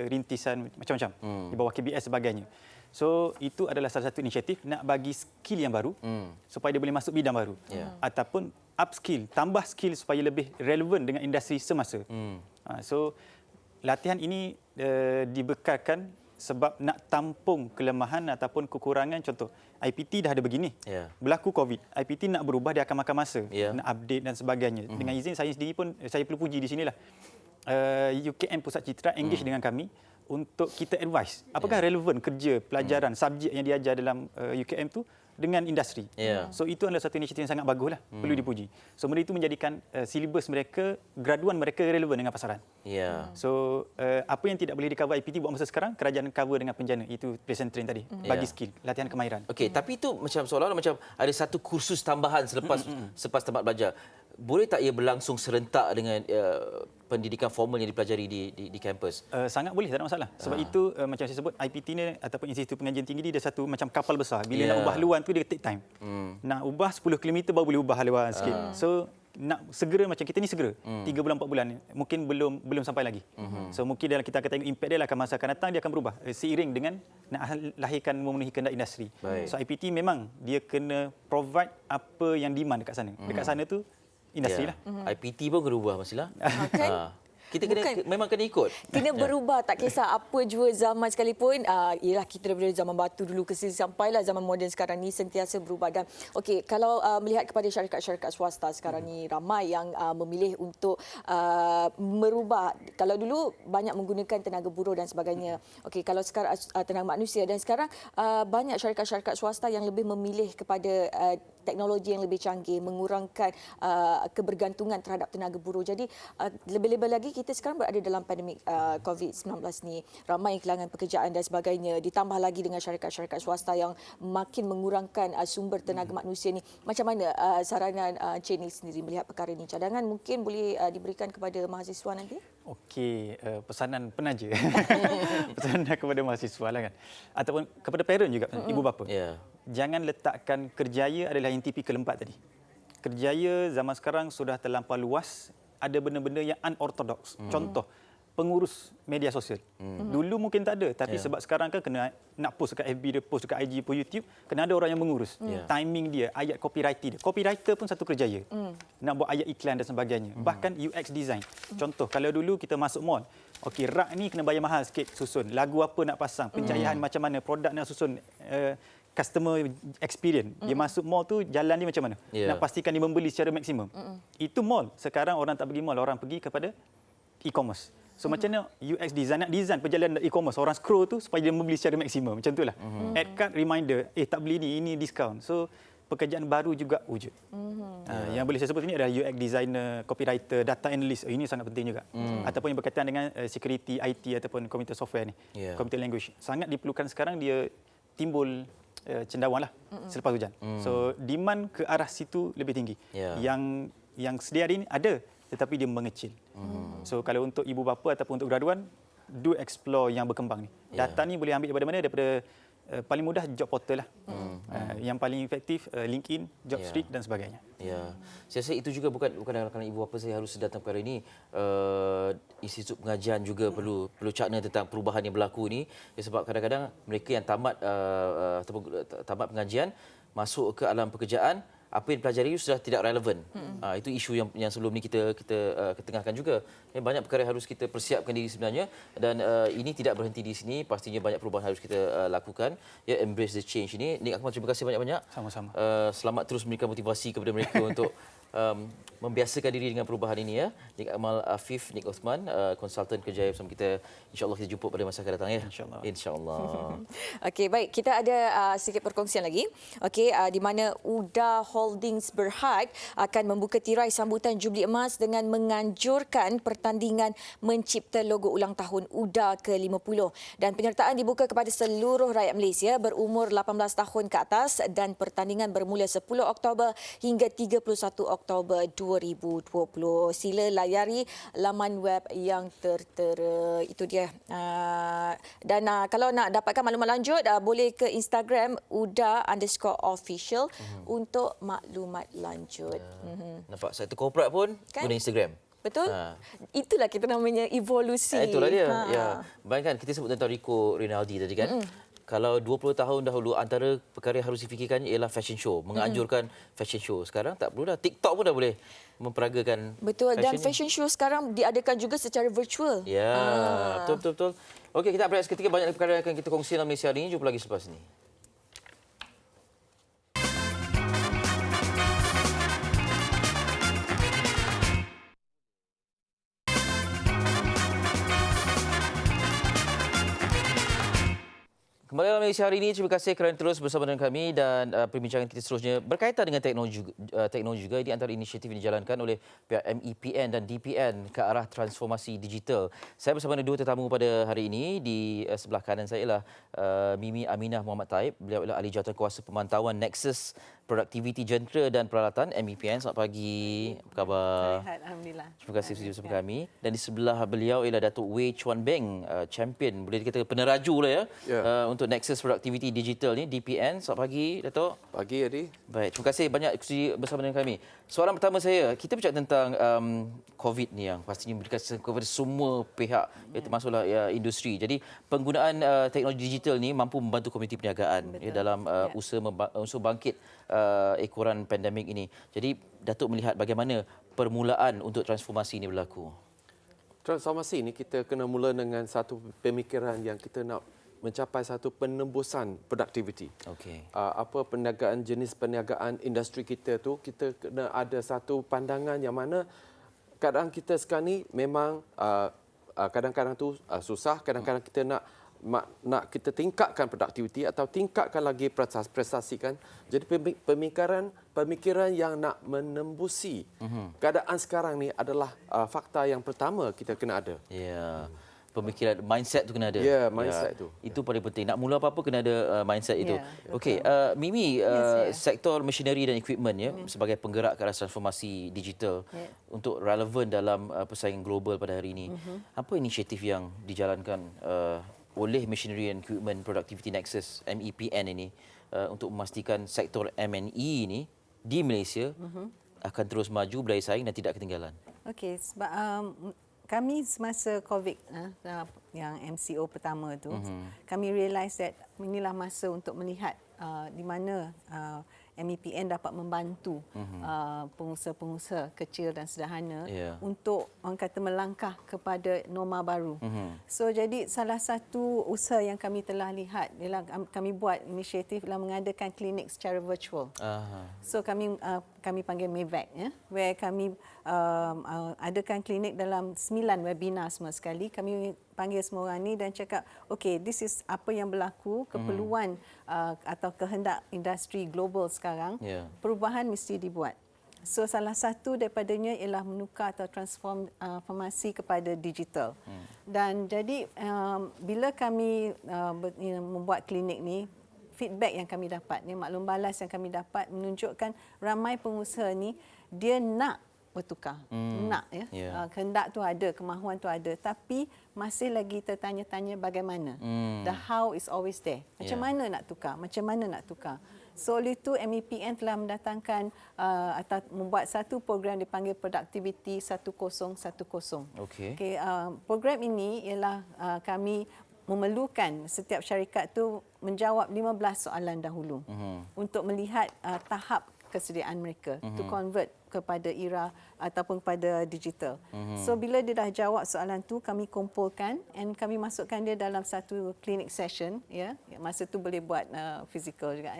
rintisan, macam-macam. Di bawah KBS sebagainya. So, itu adalah salah satu inisiatif nak bagi skill yang baru supaya dia boleh masuk bidang baru. Ataupun upskill, tambah skill supaya lebih relevan dengan industri semasa. So, latihan ini dibekalkan sebab nak tampung kelemahan ataupun kekurangan. Contoh, IPT dah ada begini. Berlaku COVID. IPT nak berubah, dia akan makan masa. Nak update dan sebagainya. Dengan izin saya sendiri pun, saya perlu puji di sinilah. UKM Pusat Citra engage dengan kami untuk kita advise. Apakah relevan kerja, pelajaran, subjek yang diajar dalam UKM tu dengan industri. So itu adalah satu inisiatif yang sangat baguslah, perlu dipuji. So benda itu menjadikan silibus mereka, graduan mereka relevan dengan pasaran. So apa yang tidak boleh di-cover IPT buat masa sekarang, kerajaan cover dengan penjana. Itu Place and Train tadi, bagi skill, latihan kemahiran. Okey, tapi itu macam seolah-olah macam ada satu kursus tambahan selepas tamat belajar. Boleh tak ia berlangsung serentak dengan pendidikan formal yang dipelajari di kampus? Sangat boleh, tak ada masalah. Sebab itu macam saya sebut, IPT ni ataupun Institut Pengajian Tinggi ni dia satu macam kapal besar. Bila nak ubah haluan tu dia take time. Nak ubah 10 km baru boleh ubah haluan sikit. So nak segera macam kita ni segera. 3 bulan 4 bulan mungkin belum sampai lagi. So mungkin dalam kita akan tengok impact dia lah akan masa akan datang, dia akan berubah seiring dengan nak lahirkan memenuhi kehendak industri. So IPT memang dia kena provide apa yang demand dekat sana. Dekat sana tu industri lah. IPT pun kena ubah Masila. Kita memang kena ikut. Kena berubah, tak kisah apa jua zaman sekalipun. Ialah kita daripada zaman batu dulu ke sini sampailah zaman moden sekarang ni sentiasa berubah. Dan okey, kalau melihat kepada syarikat-syarikat swasta sekarang ni, ramai yang memilih untuk merubah. Kalau dulu banyak menggunakan tenaga buruh dan sebagainya. Okey, kalau sekarang tenaga manusia, dan sekarang banyak syarikat-syarikat swasta yang lebih memilih kepada teknologi yang lebih canggih, mengurangkan kebergantungan terhadap tenaga buruh. Jadi lebih-lebih lagi kita sekarang berada dalam pandemik COVID-19 ni, ramai yang kehilangan pekerjaan dan sebagainya, ditambah lagi dengan syarikat-syarikat swasta yang makin mengurangkan sumber tenaga manusia ni. Macam mana saranan Encik Nick sendiri melihat perkara ini? Cadangan mungkin boleh diberikan kepada mahasiswa nanti? Okey, pesanan penaja. Pesanan kepada mahasiswa lah kan. Ataupun kepada parent juga, ibu bapa. Jangan letakkan kerjaya adalah yang tipikal 4 tadi. Kerjaya zaman sekarang sudah terlampau luas, ada benda-benda yang unorthodox. Contoh, pengurus media sosial. Dulu mungkin tak ada, tapi sebab sekarang kan kena nak post dekat FB dia, post dekat IG, post YouTube, kena ada orang yang mengurus. Timing dia, ayat copywriting dia. Copywriter pun satu kerjaya. Nak buat ayat iklan dan sebagainya. Bahkan UX design. Contoh, kalau dulu kita masuk mall, okey, rak ni kena bayar mahal sikit susun. Lagu apa nak pasang, pencahayaan macam mana, produk nak susun, customer experience. Dia masuk mall tu, jalan dia macam mana. Nak pastikan dia membeli secara maksimum. Itu mall. Sekarang orang tak pergi mall, orang pergi kepada e-commerce. So macam mana UX design, nak design perjalanan e-commerce, orang scroll tu supaya dia membeli secara maksimum. Macam itulah. Add card, reminder, tak beli ni, ini diskaun. So pekerjaan baru juga wujud. Yang boleh saya sebut ini adalah UX designer, copywriter, data analyst. Ini sangat penting juga. Ataupun yang berkaitan dengan security, IT ataupun komputer software ni. Computer language. Sangat diperlukan sekarang, dia timbul cendawan lah selepas hujan. So demand ke arah situ lebih tinggi. Yang sedia hari ini ada, tetapi dia mengecil. So kalau untuk ibu bapa ataupun untuk graduan, do explore yang berkembang ni. Data ni boleh ambil daripada mana? Daripada paling mudah job portal lah. Yang paling efektif LinkedIn, Jobstreet dan sebagainya. Saya rasa itu juga bukan kerana ibu bapa saya harus datang perkara ini. Institut pengajian juga perlu cakna tentang perubahan yang berlaku ini. Sebab kadang-kadang mereka yang tamat pengajian masuk ke alam pekerjaan, apa yang dipelajari sudah tidak relevan. Itu isu yang sebelum ni kita ketengahkan juga. Banyak perkara yang harus kita persiapkan diri sebenarnya, dan ini tidak berhenti di sini. Pastinya banyak perubahan harus kita lakukan. Embrace the change ini. Nick Akmal, terima kasih banyak-banyak. Sama-sama. Selamat terus memberikan motivasi kepada mereka untuk membiasakan diri dengan perubahan ini ya. Nick Akmal Afif, Nick Osman, konsultan kerjaya bersama kita. InsyaAllah kita jumpa pada masa akan datang ya. InsyaAllah. Okey, baik. Kita ada sedikit perkongsian lagi. Okey, di mana UDA Holdings Berhad akan membuka tirai sambutan Jubli Emas dengan menganjurkan pertandingan mencipta logo ulang tahun UDA ke-50. Dan penyertaan dibuka kepada seluruh rakyat Malaysia berumur 18 tahun ke atas, dan pertandingan bermula 10 Oktober hingga 31 Oktober Oktober 2020. Sila layari laman web yang tertera. Itu dia. Dan kalau nak dapatkan maklumat lanjut, boleh ke Instagram uda_official untuk maklumat lanjut. Nampak sektor korporat pun Kan? guna Instagram. Betul? Itulah kita namanya evolusi. Itulah dia. Ya. Bayangkan kita sebut tentang Rico Rinaldi tadi kan. Kalau 20 tahun dahulu antara perkara yang harus difikirkan ialah fashion show, menganjurkan fashion show. Sekarang tak perlu dah. TikTok pun dah boleh memperagakan. Betul, dan fashion show sekarang diadakan juga secara virtual. Ya, betul. Okey, kita berehat seketika. Banyak perkara yang akan kita kongsi dalam Malaysia hari ini. Jumpa lagi selepas ini. Kembali dalam Malaysia hari ini, terima kasih kerana terus bersama dengan kami dan perbincangan kita seterusnya berkaitan dengan teknologi juga. Ini antara inisiatif yang dijalankan oleh pihak MEPN dan DPN ke arah transformasi digital. Saya bersama dengan dua tetamu pada hari ini. Di sebelah kanan saya ialah Mimi Aminah Muhammad Taib. Beliau adalah ahli jawatankuasa pemantauan Nexus Produktiviti Jentera dan Peralatan MEPN. Selamat pagi. Apa khabar? Sihat, alhamdulillah. Terima kasih sudah bersama kami. Dan di sebelah beliau ialah Datuk Wei Chuan Beng, champion, boleh dikatakan peneraju lah untuk Nexus Productivity Digital ni, DPN. Selamat pagi, Datuk. Pagi, Adi. Baik, terima kasih banyak sudi bersama dengan kami. Soalan pertama saya, kita bercakap tentang COVID ni yang pastinya memberikan kepada semua pihak, termasuklah industri. Jadi, penggunaan teknologi digital ni mampu membantu komuniti perniagaan dalam usaha bangkit ekoran pandemik ini. Jadi, Datuk melihat bagaimana permulaan untuk transformasi ini berlaku? Transformasi ini kita kena mula dengan satu pemikiran yang kita nak mencapai satu penembusan produktiviti. Okey. Apa perniagaan, jenis perniagaan industri kita tu, kita kena ada satu pandangan yang mana keadaan kita sekarang ni memang kadang-kadang tu susah, kadang-kadang kita nak kita tingkatkan produktiviti atau tingkatkan lagi prestasi kan. Jadi pemikiran yang nak menembusi keadaan sekarang ni adalah fakta yang pertama kita kena ada. Ya. Pemikiran, mindset tu kena ada. Ya, mindset tu. Itu paling penting. Nak mula apa-apa kena ada mindset itu. Okey, Mimi, sektor machinery dan equipment sebagai penggerak ke arah transformasi digital untuk relevan dalam persaingan global pada hari ini. Apa inisiatif yang dijalankan oleh Machinery and Equipment Productivity Nexus MEPN ini untuk memastikan sektor M&E ini di Malaysia akan terus maju, berjaya saing dan tidak ketinggalan? Okey, sebab kami semasa COVID yang MCO pertama tu, kami realise that inilah masa untuk melihat di mana MEPN dapat membantu pengusaha-pengusaha kecil dan sederhana untuk orang kata melangkah kepada norma baru. So jadi salah satu usaha yang kami telah lihat ialah kami buat inisiatif dalam mengadakan klinik secara virtual. So kami panggil MEVAC where kami adakan klinik dalam 9 webinar semua sekali. Kami panggil semua orang ni dan cakap, okay, this is apa yang berlaku, keperluan atau kehendak industri global sekarang, perubahan mesti dibuat. So salah satu daripadanya ialah menukar atau transformasi kepada digital. Dan jadi bila kami membuat klinik ni, feedback yang kami dapat, maklum balas yang kami dapat menunjukkan ramai pengusaha ni dia nak bertukar, nak kehendak tu ada, kemahuan tu ada, tapi masih lagi tertanya-tanya bagaimana. The how is always there. Macam mana nak tukar? Macam mana nak tukar? So oleh itu MEPN telah mendatangkan atau membuat satu program dipanggil Productivity 1010. Okay, program ini ialah kami memerlukan setiap syarikat tu menjawab 15 soalan dahulu untuk melihat tahap kesediaan mereka to convert kepada era ataupun kepada digital. So bila dia dah jawab soalan tu, kami kumpulkan dan kami masukkan dia dalam satu clinic session, masa tu boleh buat physical juga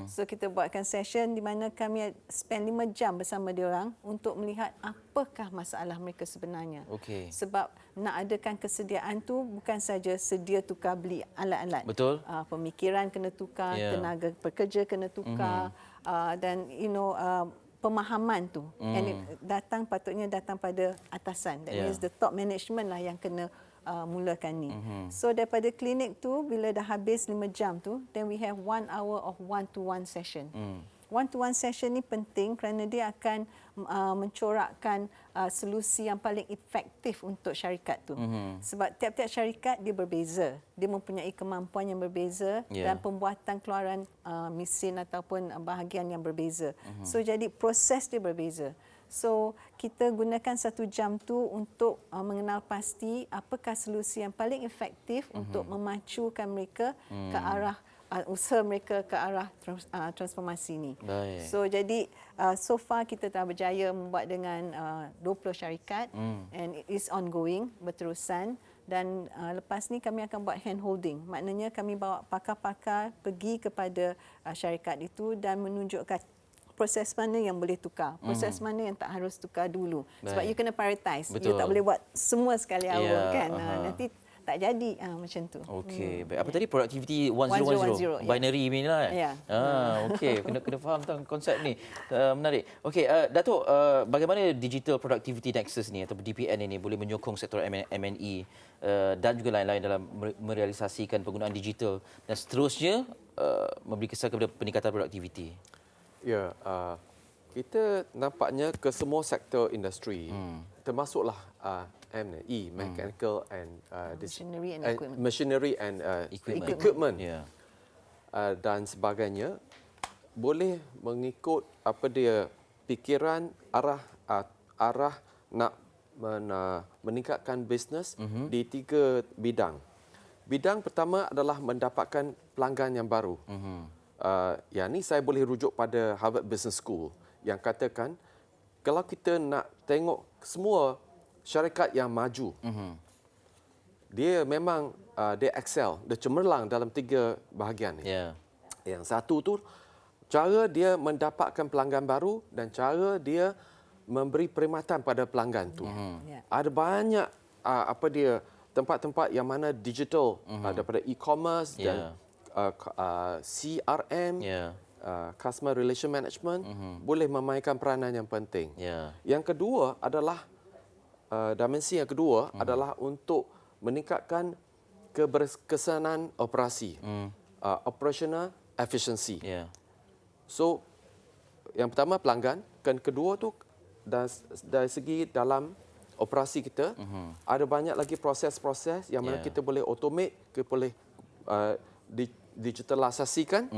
So kita buatkan session di mana kami spend 5 jam bersama dia orang untuk melihat apakah masalah mereka sebenarnya. Sebab nak adakan kesediaan tu bukan saja sedia tukar beli alat-alat. Betul. Pemikiran kena tukar, tenaga pekerja kena tukar, dan pemahaman tu patutnya datang pada atasan. That means the top management lah yang kena mulakan ni. So daripada klinik tu bila dah habis 5 jam tu, then we have 1 hour of one-to-one session. one-to-one session ni penting kerana dia akan mencorakkan solusi yang paling efektif untuk syarikat tu. Sebab tiap-tiap syarikat dia berbeza. Dia mempunyai kemampuan yang berbeza dan pembuatan keluaran mesin ataupun bahagian yang berbeza. So jadi proses dia berbeza. So kita gunakan 1 jam tu untuk mengenal pasti apakah solusi yang paling efektif untuk memacukan mereka ke arah usaha mereka ke arah transformasi ini. So jadi so far kita telah berjaya membuat dengan 20 syarikat and it is ongoing, berterusan. Dan lepas ni kami akan buat hand holding. Maknanya kami bawa pakar-pakar pergi kepada syarikat itu dan menunjukkan proses mana yang boleh tukar, proses mana yang tak harus tukar dulu. Sebab you kena prioritize. You tak boleh buat semua sekali awal kan. Nanti tak jadi macam tu. Okey, baik. Apa tadi productivity 1010? Binary ni lah. Okey, kena faham tentang konsep ni. Menarik. Okey, Datuk, bagaimana digital productivity nexus ni atau DPN ini boleh menyokong sektor M&E dan juga lain-lain dalam merealisasikan penggunaan digital dan seterusnya memberi kesan kepada peningkatan produktiviti? Ya, kita nampaknya ke semua sektor industri, termasuklah M&E, mechanical and machinery and equipment dan sebagainya, boleh mengikut apa dia fikiran arah nak meningkatkan bisnes di 3 bidang. Bidang pertama adalah mendapatkan pelanggan yang baru. Yang ni saya boleh rujuk pada Harvard Business School yang katakan kalau kita nak tengok semua syarikat yang maju, dia memang dia excel, dia cemerlang dalam 3 bahagian ni. Yang satu tu cara dia mendapatkan pelanggan baru dan cara dia memberi perkhidmatan pada pelanggan tu. Ada banyak tempat-tempat yang mana digital daripada e-commerce dan CRM, Customer Relation Management, boleh memainkan peranan yang penting. Yang kedua adalah, dimensi yang kedua adalah untuk meningkatkan keberkesanan operasi, operational efficiency. So, yang pertama pelanggan, dan kedua tu dari segi dalam operasi kita, ada banyak lagi proses-proses yang mana kita boleh automate, kita boleh digitalisasikan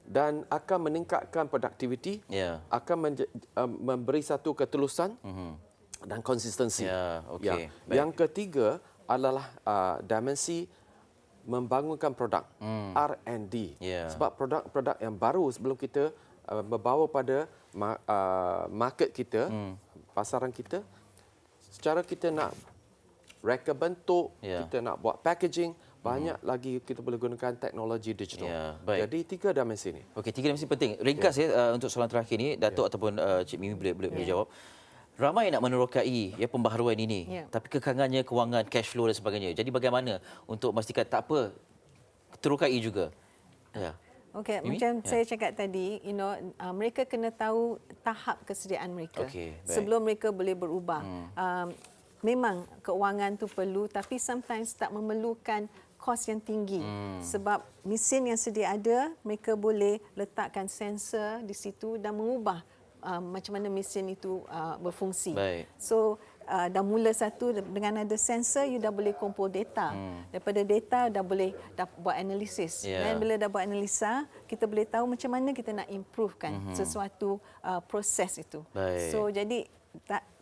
dan akan meningkatkan produktiviti, akan memberi satu ketulusan dan konsistensi. Yang ketiga adalah dimensi membangunkan produk, R&D. Sebab produk-produk yang baru sebelum kita membawa pada market kita, pasaran kita, secara kita nak reka bentuk, kita nak buat packaging, banyak lagi kita boleh gunakan teknologi digital. Jadi 3 dimensi ini. Okey, 3 dimensi penting. Ringkas untuk soalan terakhir ni, Datuk ataupun Cik Mimi boleh jawab. Ramai nak menerokai pembaharuan ini, tapi kekangannya kewangan, cash flow dan sebagainya. Jadi bagaimana untuk memastikan tak apa, terokai juga? Okey, macam saya cakap tadi, mereka kena tahu tahap kesediaan mereka sebelum mereka boleh berubah. Memang keuangan tu perlu, tapi sometimes tak memerlukan kos yang tinggi. Sebab mesin yang sedia ada, mereka boleh letakkan sensor di situ dan mengubah macam mana mesin itu berfungsi. So dah mula satu dengan ada sensor, you dah boleh kumpul data. Daripada data dah boleh buat analisis. Dan bila dah buat analisa, kita boleh tahu macam mana kita nak improvekan sesuatu proses itu. So jadi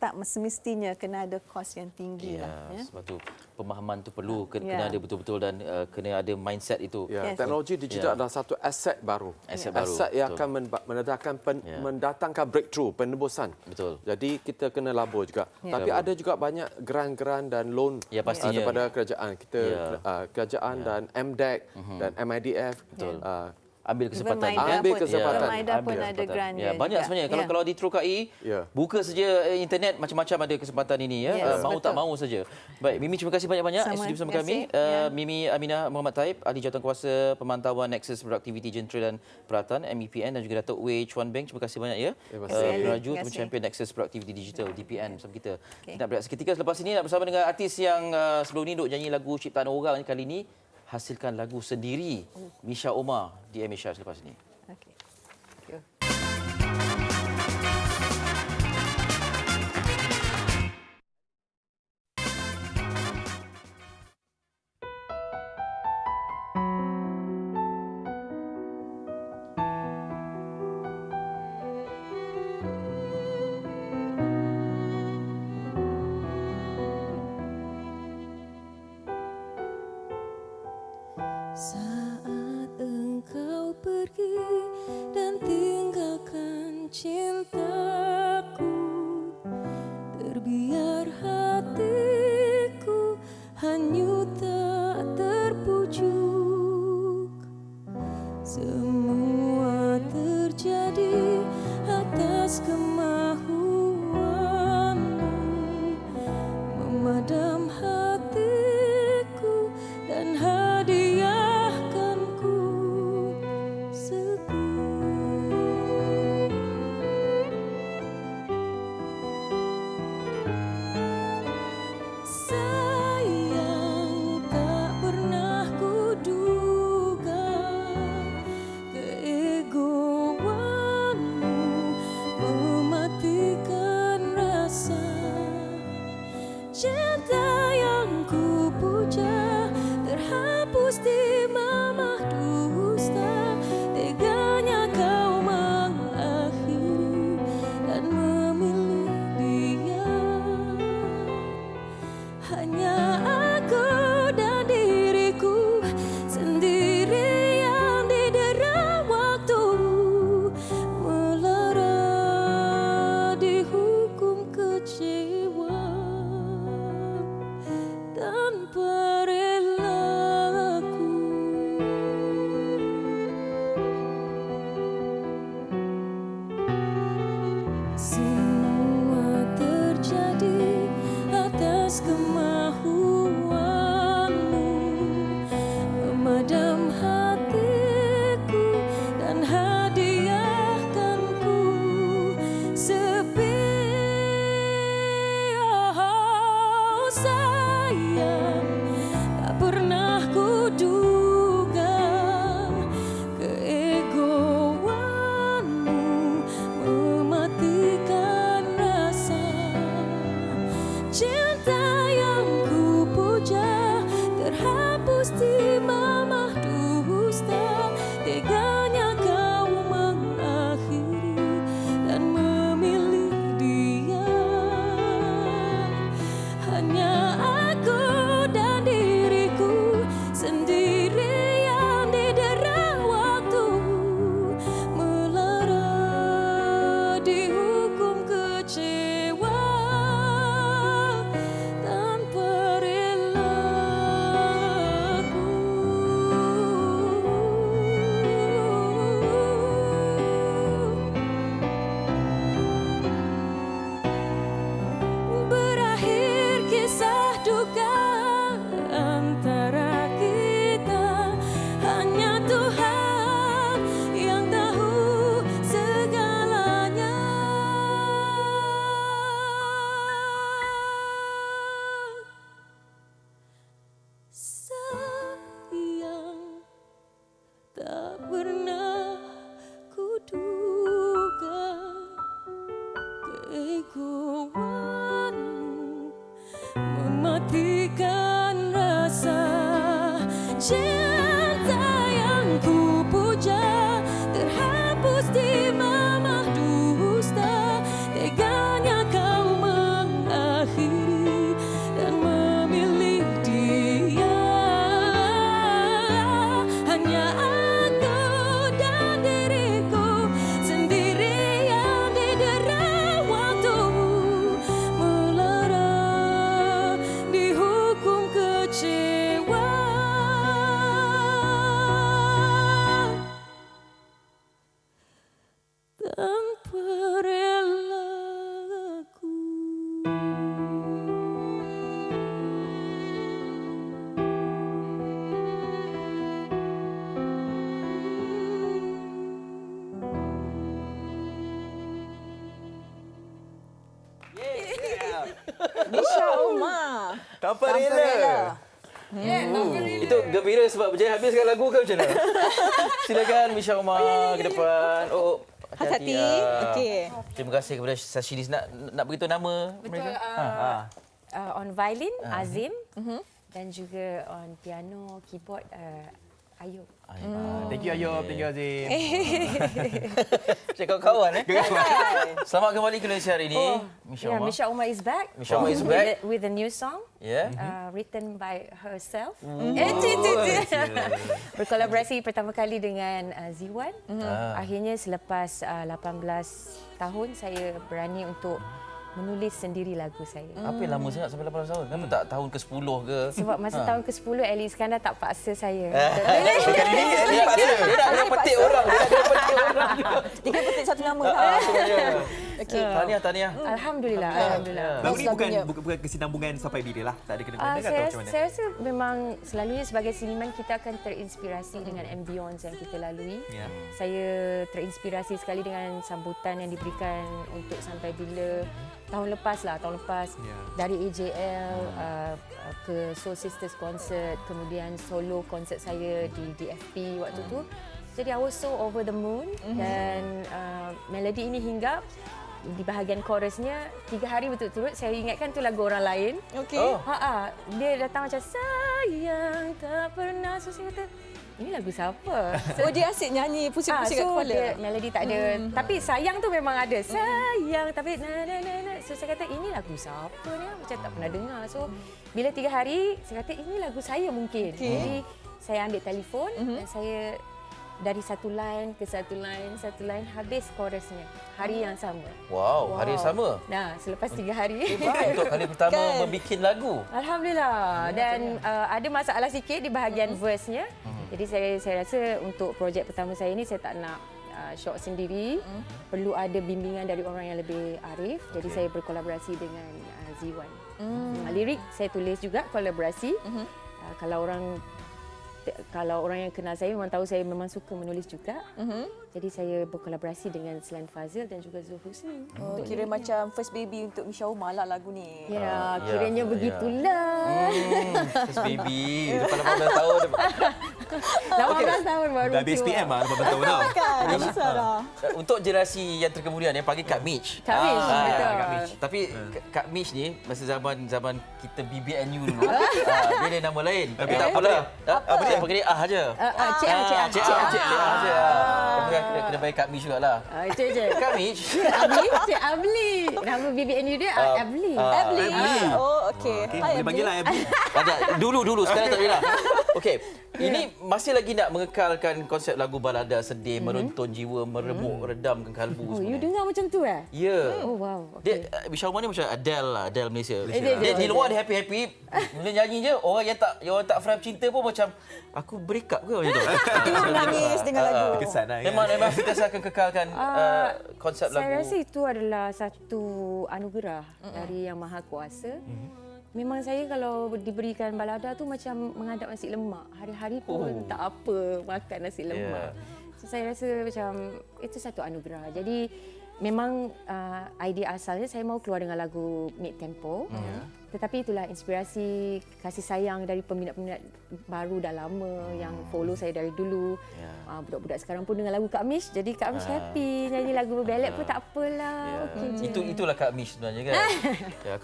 tak semestinya kena ada kos yang tinggi lah. Sebab tu pemahaman tu perlu kena ada betul-betul dan kena ada mindset itu. Teknologi digital adalah satu aset baru. Aset yang akan mendatangkan breakthrough, penebusan. Jadi kita kena labur juga. Tapi ada juga banyak geran-geran dan loan daripada kerajaan. Kerajaan dan MDEC dan MIDF. Ambil kesempatan. Maida pun ada grant. Banyak sebenarnya. Kalau di Terokai, buka saja internet, macam-macam ada kesempatan ini. Mahu tak mahu saja. Baik, Mimi, terima kasih banyak-banyak sudi bersama kami. Mimi Aminah Muhammad Taib, Ahli Jawatankuasa Pemantauan Nexus Productivity Jentera dan Peralatan MEPN, dan juga Datuk Wei Chuan Beng. Terima kasih banyak Penaju ataupun Champion Nexus Productivity Digital DPN bersama kita. Kita nak berehat seketika. Selepas ini nak bersama dengan artis yang sebelum ini duk nyanyi lagu ciptaan orang, kali ini hasilkan lagu sendiri, Misha Omar di Asia selepas ini. Okay. Semua terjadi atas kemahuanmu, memadam hatiku dan hadiahkan ku sayang, tak pernah kuduga keegoanmu mematikan rasa cinta yang ku puja terhapus di mamah dusta. Teganya kau mengakhiri dan memilih dia. Hanya aku dan diriku sendiri yang didera waktu, melara dihukum kecewa tanpa relaku. Semua terjadi atas kemahuanmu, memadam hatiku dan hadiahkan ku sepi. Oh, sayang, tak pernah kuduga keegoanmu mematikan rasa cinta yang ku puja terhapus di mamah dusta. Teganya kau mengakhiri dan memilih dia. Hanya aku dan diriku sendiri yang didera waktu, melara dihukum kecewa tanpa relaku. Berakhir kisah duka antara kita, hanya Tuhan yang tahu segalanya. Sayang, tak pernah kuduga keegoanmu mematikan rasa cinta yang ku puja terhapus di mamah dusta. Teganya kau mengakhiri dan memilih dia. Hanya aku dan diriku sendiri yang didera waktu, melara dihukum kecewa tanpa relaku. Nisha Omar. Tanpa rela. Itu gembira sebab berjaya habiskan lagu ke macam mana? Silakan Misha Omar ke depan. Oh, hati-hati. Okey. Terima kasih kepada Sashinis. Nak beritahu nama mereka? On violin, Azim. Dan juga on piano, keyboard, Ayub. Thank you Ayub, thank you Azim. Cik kawan-kawan Selamat kembali ke Malaysia hari ini. Misha Omar is back. Misha Omar is back with a new song. Yeah. Written by herself. Berkolaborasi pertama kali dengan Ziwan. Akhirnya selepas 18 tahun saya berani untuk menulis sendiri lagu saya. Apa yang lama sangat sampai 18 tahun? Kenapa tak tahun ke-10 ke? Sebab masa tahun ke-10 Ali Iskandar tak paksa saya. Kali ini dia paksa. Dia nak petik nama. Okey. Tahniah. Alhamdulillah. Lagu ni bukan kesinambungan sampai bila lah. Tak ada kena-mengena atau macam mana? Saya rasa memang selalunya sebagai seniman kita akan terinspirasi dengan ambience yang kita lalui. Saya terinspirasi sekali dengan sambutan yang diberikan untuk sampai bila tahun lepas dari AJL ke Soul Sisters concert, kemudian solo concert saya di DFP waktu tu. Jadi I was so over the moon dan melodi ini hinggap di bahagian chorusnya 3 hari berturut-turut saya ingatkan tu lagu orang lain. Okey. Dia datang macam sayang tak pernah, so saya kata ini lagu siapa? So dia asyik nyanyi pusing-pusing kat kepala. Dia melodi tak ada. Tapi sayang tu memang ada. Sayang tapi so saya kata ini lagu siapa ni? Macam tak pernah dengar. So bila 3 hari saya kata ini lagu saya mungkin. Jadi saya ambil telefon dan saya dari satu line ke satu line habis chorusnya hari yang sama. Wow, hari yang sama. Nah, selepas 3 hari. Untuk kali pertama membikin lagu. Alhamdulillah. Dan ada masalah sikit di bahagian verse-nya. Jadi saya rasa untuk projek pertama saya ni saya tak nak shot sendiri. Perlu ada bimbingan dari orang yang lebih arif. Jadi saya berkolaborasi dengan Ziwan. Lirik saya tulis juga kolaborasi. Kalau orang yang kenal saya memang tahu saya memang suka menulis juga. Jadi saya berkolaborasi dengan Selain Fazil dan juga Zul Husni. Kira macam first baby untuk Misha Umar lah lagu ni. Ya, kiranya begitulah. First baby, lepas 18 tahun. 18 tahun baru. Dah habis SPM lah 18 tahun dah. Untuk generasi yang terkemudian yang panggil Kak Mitch. Kak Mitch, betul. Kak Mitch. Tapi Kak Mitch ni masa zaman kita BBNU dulu, dia ada nama lain. Tapi tak apalah. Apa dia? Panggil dia aja. Cik A je. Kena panggil Kak Mitch jugalah. Cik je. Kak Mitch. Cik Abli. Nama BBNU dia Abli. Oh, okey. Boleh panggil lah Abli. Dulu sekarang tak boleh lah. Okey. Ini masih lagi nak mengekalkan konsep lagu balada sedih, meruntun jiwa, merebuk, redamkan kalbu. You dengar macam tu Ya. Oh wow. Dia Misha Umar ni macam Adele lah, Adele Malaysia. Dia di luar dia happy-happy, bila nyanyi je orang yang tak faham cinta pun macam aku break up ke macam tu. Tiba menangis dengan lagu. Kesan lah. Memang kita akan kekalkan konsep lagu. Saya rasa itu adalah satu anugerah dari Yang Maha Kuasa. Memang saya kalau diberikan balada tu macam menghadap nasi lemak. Hari-hari pun tak apa makan nasi lemak. So saya rasa macam itu satu anugerah. Jadi memang idea asalnya saya mau keluar dengan lagu mid tempo. Tetapi itulah inspirasi kasih sayang dari peminat-peminat baru dah lama yang follow saya dari dulu. Budak-budak sekarang pun dengan lagu Kak Mish. Jadi Kak Mish happy nyanyi lagu ballad pun tak apalah. Okay je. Itulah Kak Mish sebenarnya kan.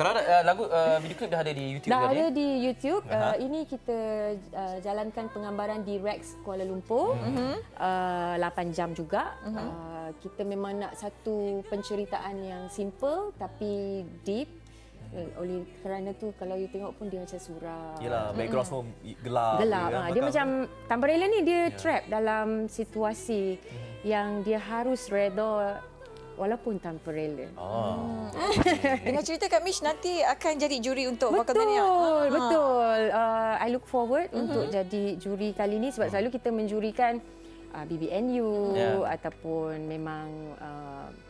Kalau ada lagu video klip dah ada di YouTube dah kan? Ada di YouTube. Ini kita jalankan penggambaran di Rex Kuala Lumpur. 8 jam juga. Kita memang nak satu penceritaan yang simple tapi deep. Oleh kerana tu kalau you tengok pun dia macam suram. Yalah, background semua gelap. Dia macam tanpa rela ni dia trap dalam situasi yang dia harus reda walaupun tanpa rela. Dengan cerita Kak Mish nanti akan jadi juri untuk Vocalmania. Betul. I look forward untuk jadi juri kali ni sebab selalu kita menjurikan BBNU ataupun memang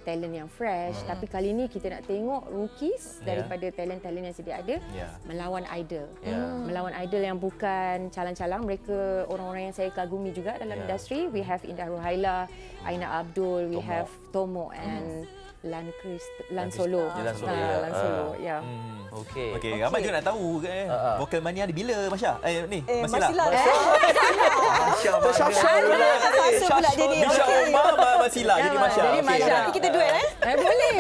talent yang fresh. Tapi kali ni kita nak tengok rookies daripada talent-talent yang sedia ada melawan idol. Melawan idol yang bukan calang-calang. Mereka orang-orang yang saya kagumi juga dalam industri. We have Indah Ruhaila, Aina Abdul, we have Tomo and Lan Solo. Lan Solo. Ya. Okey. Ramai juga nak tahu Vocalmania ada bila Masya? Masila. Masya pula dia ni. Misha Umar Masila jadi Masya. Jadi Masya. Tapi kita duet Boleh.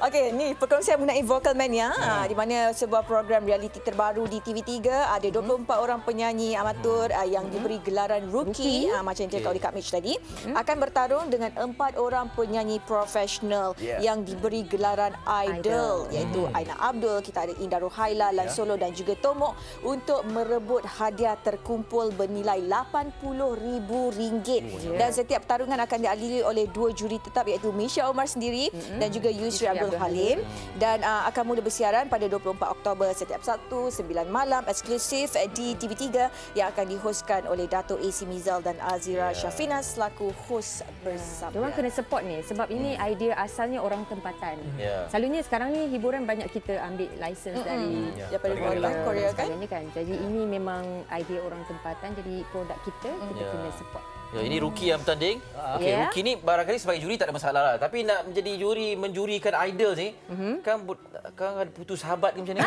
Okey, ni perkongsian mengenai Vocalmania di mana sebuah program reality terbaru di TV3 ada 24 orang penyanyi amatur yang diberi gelaran rookie macam yang dikatakan oleh Kak Mitch tadi akan bertarung dengan 4 orang penyanyi profesional yang diberi gelaran idol iaitu Aina Abdul, kita ada Indah Ruhaila, Lan Solo dan juga Tomo untuk merebut hadiah terkumpul berkumpul bernilai RM80,000 dan setiap pertarungan akan diadili oleh 2 juri tetap iaitu Misha Omar sendiri dan juga Yusri Abdul Halim dan akan mula bersiaran pada 24 Oktober setiap Sabtu 9 malam eksklusif di TV3 yang akan dihoskan oleh Dato' AC Mizal dan Azira Syafina selaku hos bersama. Diorang kena support ni sebab ini idea asalnya orang tempatan. Selalunya sekarang ni hiburan banyak kita ambil license daripada Korea kan. Jadi ini memang idea orang tempatan, jadi produk kita kena support. Ini Ruki yang bertanding. Ruki ni barangkali sebagai juri tak ada masalah lah. Tapi nak menjadi juri, menjurikan idol ni, kan ada putus sahabat ke macam ni?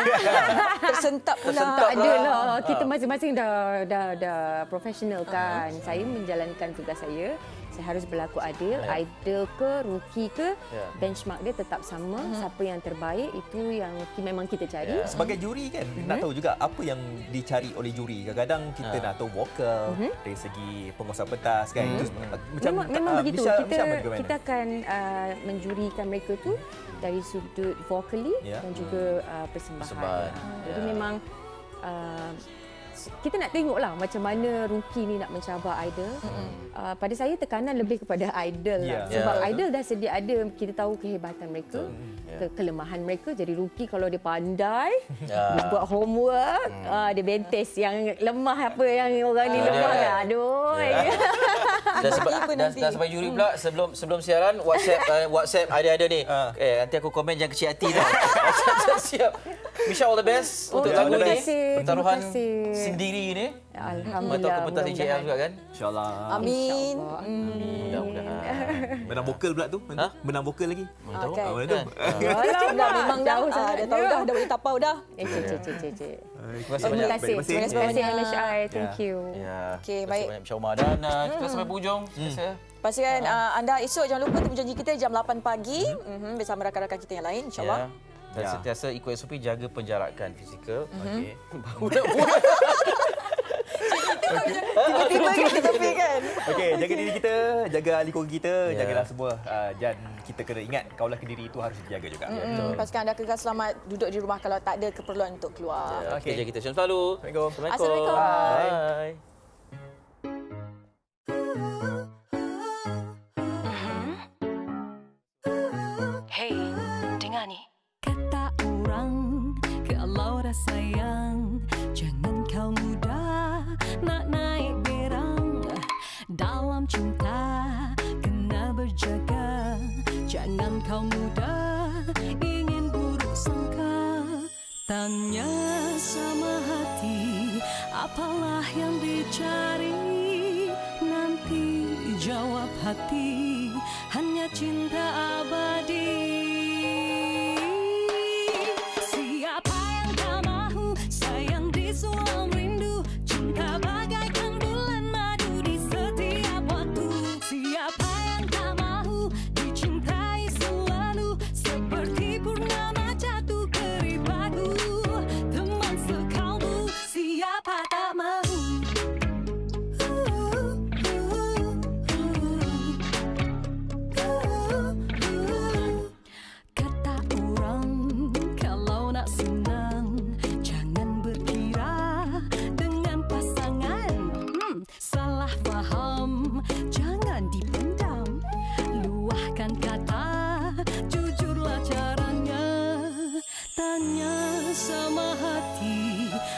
Tersentap pula. Tak adalah. Kita masing-masing dah profesional kan. Saya menjalankan tugas saya. Saya harus berlaku adil. Idol ke, rookie ke, benchmark dia tetap sama. Siapa yang terbaik, itu yang memang kita cari. Sebagai juri kan, nak tahu juga apa yang dicari oleh juri. Kadang-kadang kita nak tahu vokal, dari segi penguasaan pentas kan. Memang begitu. Kita akan menjurikan mereka tu dari sudut vokali dan juga persembahan. Jadi memang kita nak tengoklah macam mana rookie ni nak mencabar idol. Pada saya tekanan lebih kepada idol lah. Sebab idol dah sedia ada, kita tahu kehebatan mereka, kelemahan mereka. Jadi rookie kalau dia pandai, dia buat homework, dia bentes yang lemah apa yang orang ni lemah lah. Aduh. Dan sebagai juri pula sebelum siaran WhatsApp ada ni. Nanti aku komen jangan kecil hati tau. Siap. Misha, all the best untuk lagu ni. Pertaruhan sendiri ni. Alhamdulillah. Atau pentas DJL juga kan? InsyaAllah. Amin. Mudah-mudahan. Menang vokal pula tu? Menang vokal lagi? Mana tahu? Memang dah tahu dah boleh tapau dah. Terima kasih banyak. Terima kasih MHI. Thank you. Okey, baik. Misha Omar dan kita sampai penghujung. Pastikan anda esok jangan lupa temu janji kita jam 8 pagi bersama rakan-rakan kita yang lain insya-Allah. Dan sentiasa ikut SOP, jaga penjarakan fizikal. Okey. Tiba-tiba kita tepi kan. Okey, jaga diri kita, jaga ahli keluarga kita, jagalah semua. Dan kita kena ingat kaulah diri itu harus dijaga juga. Pastikan anda kekal selamat duduk di rumah kalau tak ada keperluan untuk keluar. Okey, jaga kita selalu. Assalamualaikum. Bye. Hey, dengar ni. Kata orang kalau dah sayang, jangan kau mudah nak naik berang. Dalam cinta kena berjaga, jangan kau mudah ingin buruk sangka. Tanya sama hati, apalah yang dicari? Nanti jawab hati, hanya cinta abadi.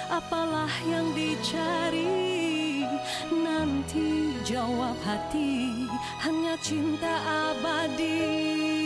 Apalah yang dicari? Nanti jawab hati, hanya cinta abadi.